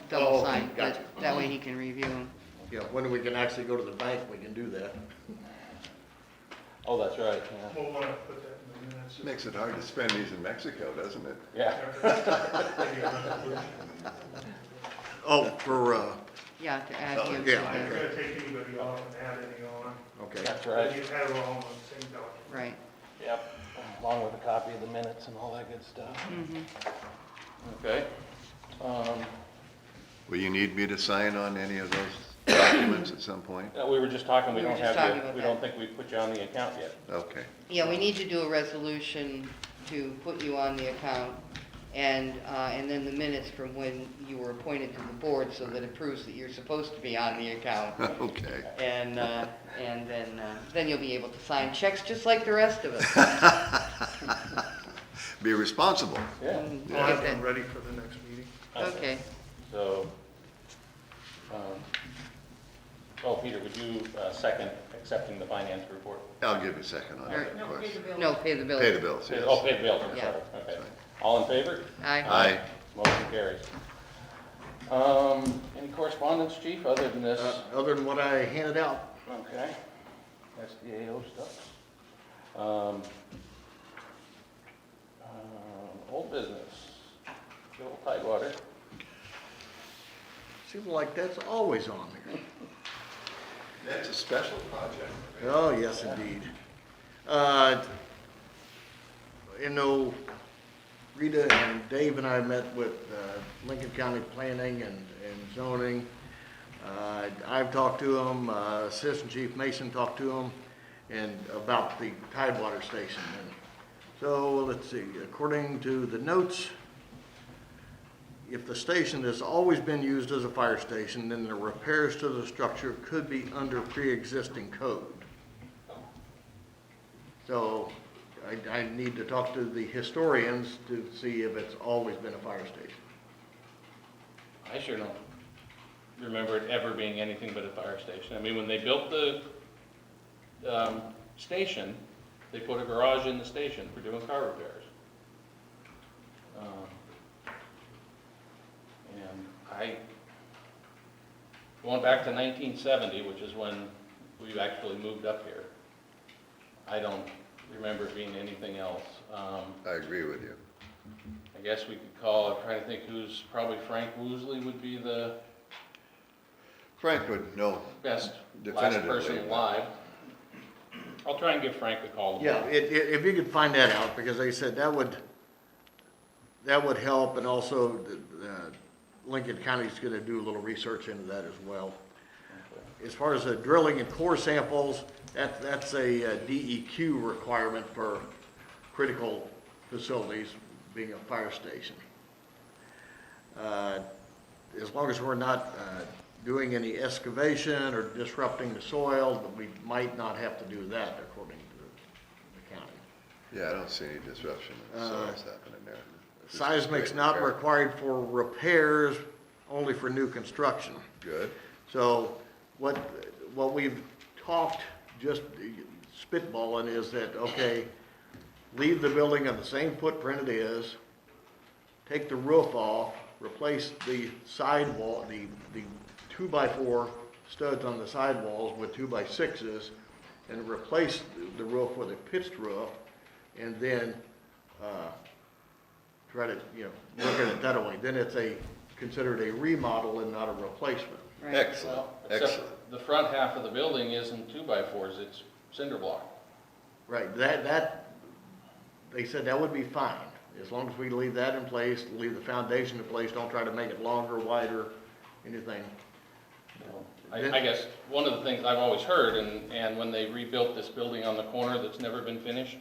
double Oh, signed, but gotcha. that way he can review them. Yeah, when we can actually go to the bank, we can do that. Oh, that's right, yeah. We'll want to put that in the minutes. Makes it hard to spend these in Mexico, doesn't it? Yeah. Maybe a resolution. Oh, for, Yeah, to add Oh, him yeah, to Not the, gonna take anybody off and add any on. okay. That's But right. you have it all on the same document. right. Yep, along with a copy of the minutes and all that good stuff. Mhm. Okay. Will you need me to sign on any of those documents at some point? We were just talking, we We were don't just have talking you, about we that. don't think we put you on the account yet. Okay. Yeah, we need to do a resolution to put you on the account, and then the minutes from when you were appointed to the board, so that it proves that you're supposed to be on the account. Okay. And then you'll be able to sign checks just like the rest of us. Be responsible. Yeah, And I'll get have them that- ready for the next meeting. Okay, so, Peter, would you second accepting the finance report? I'll give you a second on it, of course. no, pay the bill. Pay the bills, yes. Oh, pay the bills, I'm Yeah. sorry, okay. All in favor? Aye. Aye. Motion carries. Any correspondence, chief, other than this? Other than what I handed out, Okay, that's the AO stuff. Old business, Joel Tidewater. seems like that's always on there. That's a special project. Oh, yes, indeed. Rita and Dave and I met with Lincoln County Planning and Zoning. I've talked to them, Assistant Chief Mason talked to them, and about the Tidewater Station. And so, let's see, according to the notes, if the station has always been used as a fire station, then the repairs to the structure could be under pre-existing code. So I need to talk to the historians to see if it's always been a fire station. I sure don't remember it ever being anything but a fire station. I mean, when they built the station, they put a garage in the station for doing car repairs. And going back to 1970, which is when we actually moved up here, I don't remember it being anything else. I agree with you. I guess we could call, I'm trying to think who's, probably Frank Woosley would be the Frank would know. best last Definitively, person but- alive. I'll try and give Frank a call Yeah, tomorrow. if you could find that out, because like I said, that would help, and also Lincoln County's gonna do a little research into that as well. As far as the drilling and core samples, that's a DEQ requirement for critical facilities, being a fire station. As long as we're not doing any excavation or disrupting the soil, but we might not have to do that according to the county. Yeah, I don't see any disruption of soils happening there. This is Seismic's great not repair. required for repairs, only for new construction. Good. So what we've talked, just spitballing, is that, okay, leave the building on the same footprint it is, take the roof off, replace the sidewall, the 2x4 studs on the sidewalls with 2x6s, and replace the roof with a pitched roof, and then try to, look at it that way. Then it's considered a remodel and not a replacement. Right. Excellent, Well, except excellent. the front half of the building isn't 2x4s, it's cinder block. Right, they said that would be fine, as long as we leave that in place, leave the foundation in place, don't try to make it longer, wider, anything. I guess one of the things I've always heard, and when they rebuilt this building on the corner that's never been finished,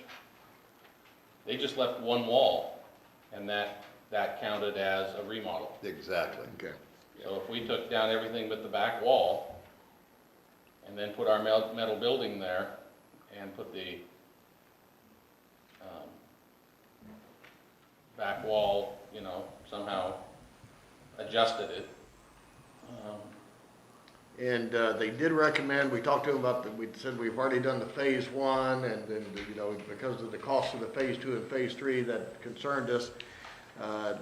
they just left one wall, and that that counted as a remodel. Exactly. Okay. So if we took down everything but the back wall, and then put our metal building there, and put the back wall, you know, somehow adjusted it. And they did recommend, we talked to them about, we said we've already done the phase 1, and then, you know, because of the cost of the phase 2 and phase 3 that concerned us,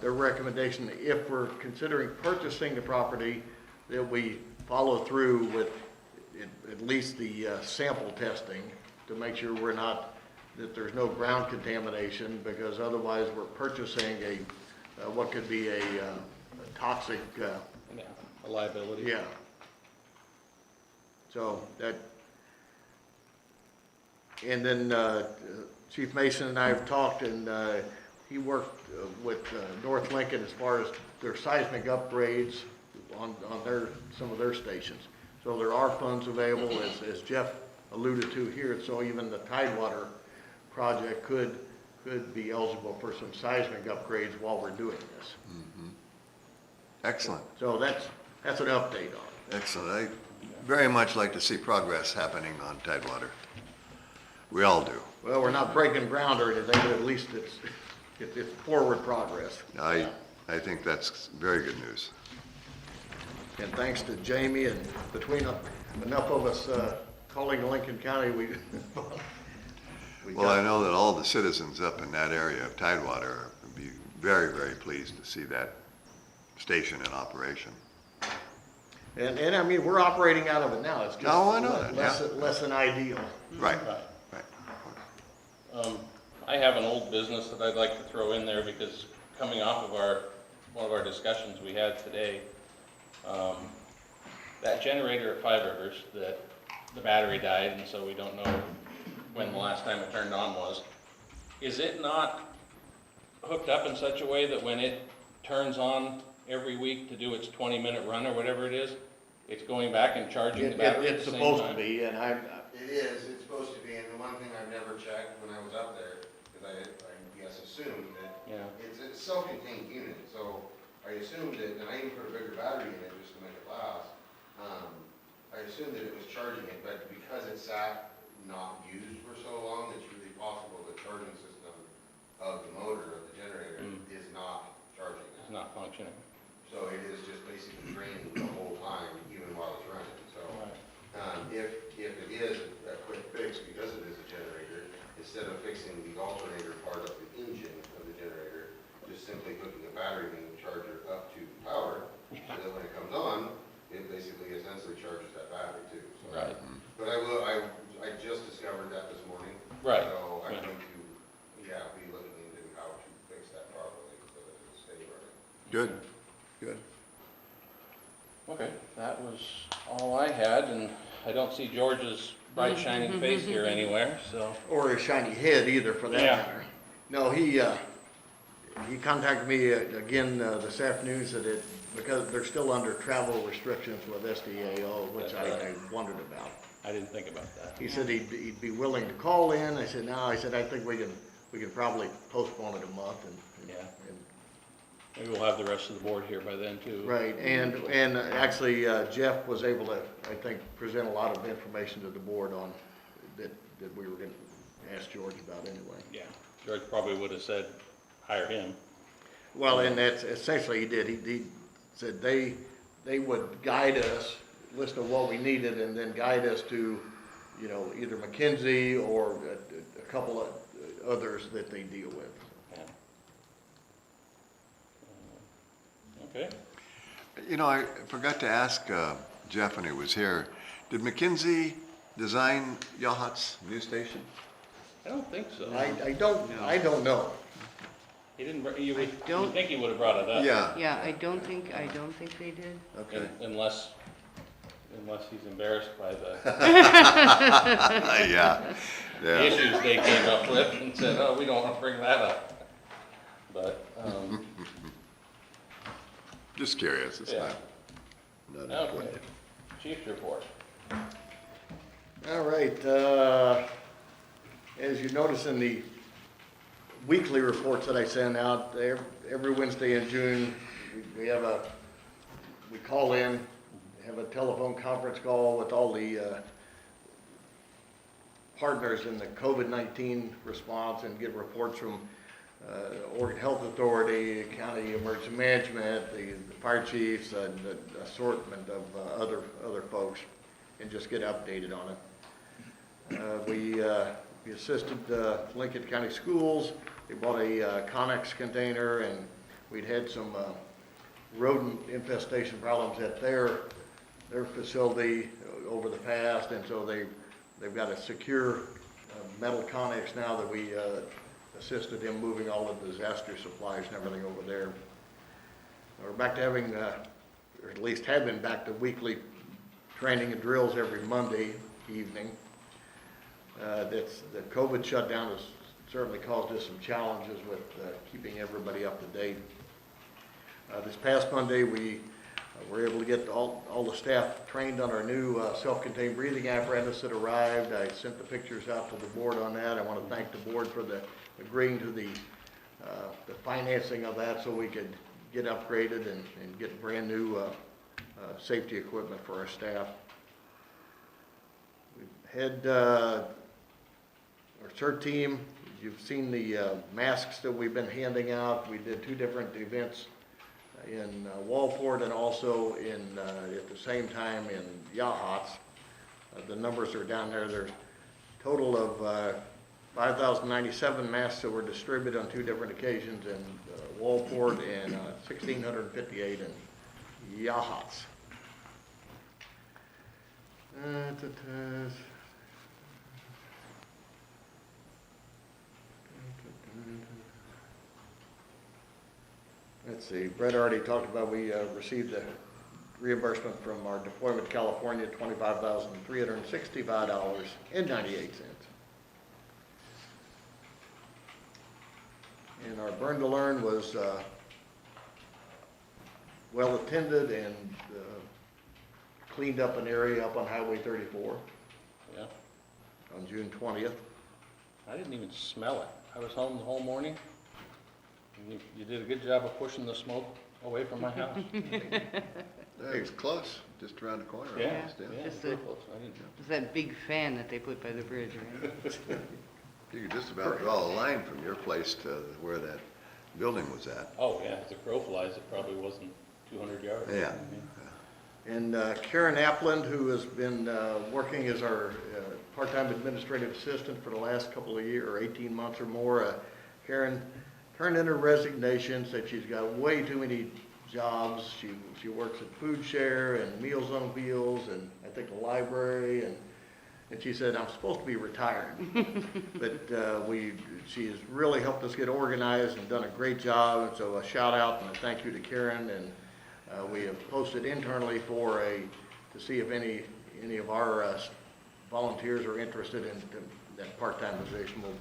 their recommendation, if we're considering purchasing the property, that we follow through with at least the sample testing to make sure that there's no ground contamination, because otherwise we're purchasing what could be a toxic, Yeah, a liability. yeah. So that, and then Chief Mason and I have talked, and he worked with North Lincoln as far as their seismic upgrades on some of their stations. So there are funds available, as Jeff alluded to here, so even the Tidewater project could be eligible for some seismic upgrades while we're doing this. Excellent, So that's an update on it. excellent. I very much like to see progress happening on Tidewater. We all do. Well, we're not breaking ground or anything, but at least it's forward progress. I think that's very good news. And thanks to Jamie, and between enough of us calling Lincoln County, we Well, I got, know that all the citizens up in that area of Tidewater would be very, very pleased to see that station in operation. and I mean, we're operating out of it now. It's just Oh, I know that, less than ideal. Right, Right. right. I have an old business that I'd like to throw in there, because coming off of one of our discussions we had today, that generator at Five Rivers, that the battery died, and so we don't know when the last time it turned on was. Is it not hooked up in such a way that when it turns on every week to do its 20-minute run or whatever it is, it's going back and charging the battery at It's the same supposed to time? be, and It is, it's supposed to be, and the one thing I've never checked when I was up there, because I guess assumed that Yeah. it's a self-contained unit, so I assumed that, and I even put a bigger battery in it just to make it last. I assumed that it was charging it, but because it sat not used for so long, it's really possible the charging system of the motor, of the generator, is not charging It's it. not functioning. So it is just basically draining the whole time, even while it's running, so. Right. If it is a quick fix, because it is a generator, instead of fixing the alternator part of the engine of the generator, just simply hooking a battery main charger up to power, so that when it comes on, it basically essentially charges that battery too. So- Right. But I just discovered that this morning. Right. So I'm Yeah. going to, be looking into how to fix that properly so that it'll stay running. Good, good. Okay, that was all I had, and I don't see George's bright shining face here anywhere, so. or a shiny head either, for that Yeah. matter. No, he contacted me again this afternoon, said that because they're still under travel restrictions with SDAO, which That's I right. wondered about. I didn't think about that. He said he'd be willing to call in. I said, no, I think we can probably postpone it a month and. Yeah. Maybe we'll have the rest of the board here by then too. Right, and actually Jeff was able to, I think, present a lot of information to the board on that we were gonna ask George about anyway. Yeah, George probably would have said, hire him. Well, and that's essentially he did. He said they would guide us, list of what we needed, and then guide us to, either McKinsey or a couple of others that they deal with. Yeah. Okay. I forgot to ask Jeff when he was here, did McKinsey design Yahat's new station? I don't think so. I don't know. He didn't, you would don't- think he would have brought it up. Yeah, Yeah, I don't think they did. okay. Unless he's embarrassed by the Yeah, yeah. issues they came up with and said, oh, we don't want to bring that up. But, Just curious, it's Yeah. not okay, important. chief's report. All right, as you notice in the weekly reports that I send out every Wednesday in June. We have we call in, have a telephone conference call with all the partners in the COVID-19 response and get reports from Oregon Health Authority, County Emergency Management, the fire chiefs, and the assortment of other folks, and just get updated on it. We assisted Lincoln County Schools. They bought a Conex container, and we'd had some rodent infestation problems at their facility over the past, and so they've got a secure metal Conex now that we assisted him moving all the disaster supplies and everything over there. We're back to having, or at least have been back to weekly training and drills every Monday evening. The COVID shutdown has certainly caused us some challenges with keeping everybody up to date. This past Monday, we were able to get all the staff trained on our new self-contained breathing apparatus that arrived. I sent the pictures out to the board on that. I want to thank the board for agreeing to the financing of that so we could get upgraded and get brand new safety equipment for our staff. We've had our CERT team. You've seen the masks that we've been handing out. We did 2 different events in Walport and also at the same time in Yachats. The numbers are down there. There's a total of 5,097 masks that were distributed on 2 different occasions in Walport and 1,658 in Yachats. Let's see, Brett already talked about, we received a reimbursement from our Deployment California, $25,365.98. And our Burn to Learn was well attended and cleaned up an area up on Highway 34 Yeah, on June 20th. I didn't even smell it. I was home the whole morning. And you did a good job of pushing the smoke away from my house. It's close, just around the corner. Yeah, almost, yeah, Just real the- close. I didn't. It's that big fan that they put by the bridge, right? You could just about draw a line from your place to where that building was at. Oh, yeah, as the crow flies, it probably wasn't 200 yards. Yeah. And Karen Appland, who has been working as our part-time administrative assistant for the last couple of years, or 18 months or more, Karen turned in her resignation, said she's got way too many jobs. She works at Food Share and Meals on Wheels and I think the library, and she said, I'm supposed to be retired. But she has really helped us get organized and done a great job, and so a shout out and a thank you to Karen. And we have posted internally to see if any of our volunteers are interested in that part-time position. We'll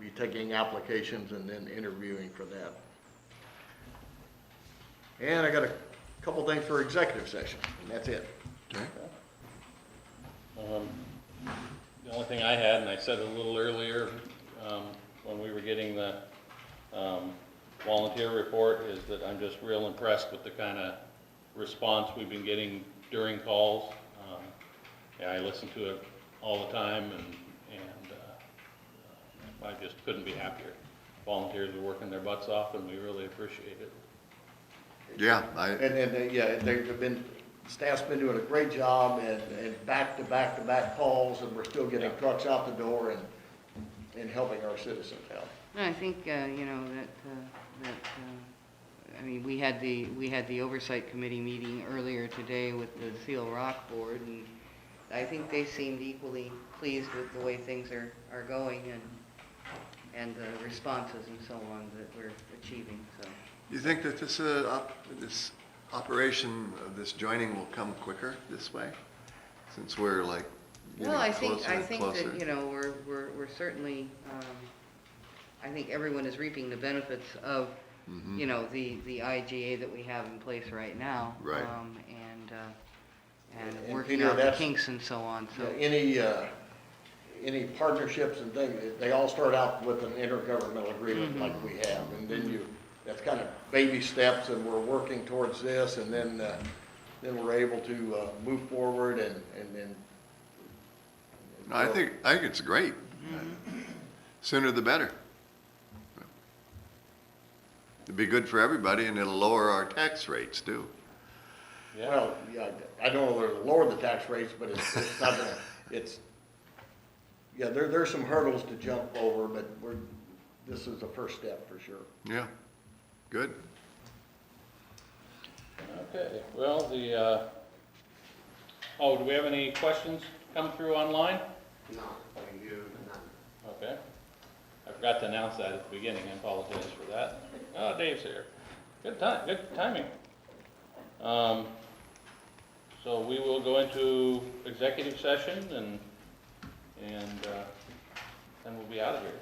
be taking applications and then interviewing for that. And I got a couple things for executive session, and that's it. Okay. The only thing I had, and I said it a little earlier, when we were getting the volunteer report, is that I'm just real impressed with the kind of response we've been getting during calls. Yeah, I listen to it all the time, and I just couldn't be happier. Volunteers are working their butts off, and we really appreciate it. Yeah, Staff's been doing a great job and back-to-back to-back calls, and we're still getting trucks out the door and helping our citizens out. I think, you know, I mean, we had the oversight committee meeting earlier today with the Seal Rock Board, and I think they seemed equally pleased with the way things are going and the responses and so on that we're achieving, so. you think that this operation of this joining will come quicker this way? Since we're like getting Well, I closer and think closer. that, you know, we're certainly, I think everyone is reaping the benefits of, Mhm. you know, the IGA that we have in place right now. Right. And And working Peter, out the that's- kinks and so on, so. Yeah, any partnerships and things, they all start out with an intergovernmental agreement like we have. And then that's kind of baby steps, and we're working towards this, and then we're able to move forward and then. I think it's great. Sooner the better. It'd be good for everybody, and it'll lower our tax rates too. Yeah. Well, yeah, I don't know whether to lower the tax rates, but it's not gonna, yeah, there's some hurdles to jump over, but this is the first step for sure. Yeah, good. Okay, well, do we have any questions come through online? No, thank you, none. Okay. I forgot to announce that at the beginning, I apologize for that. Oh, Dave's here. Good timing. So we will go into executive session and then we'll be out of here.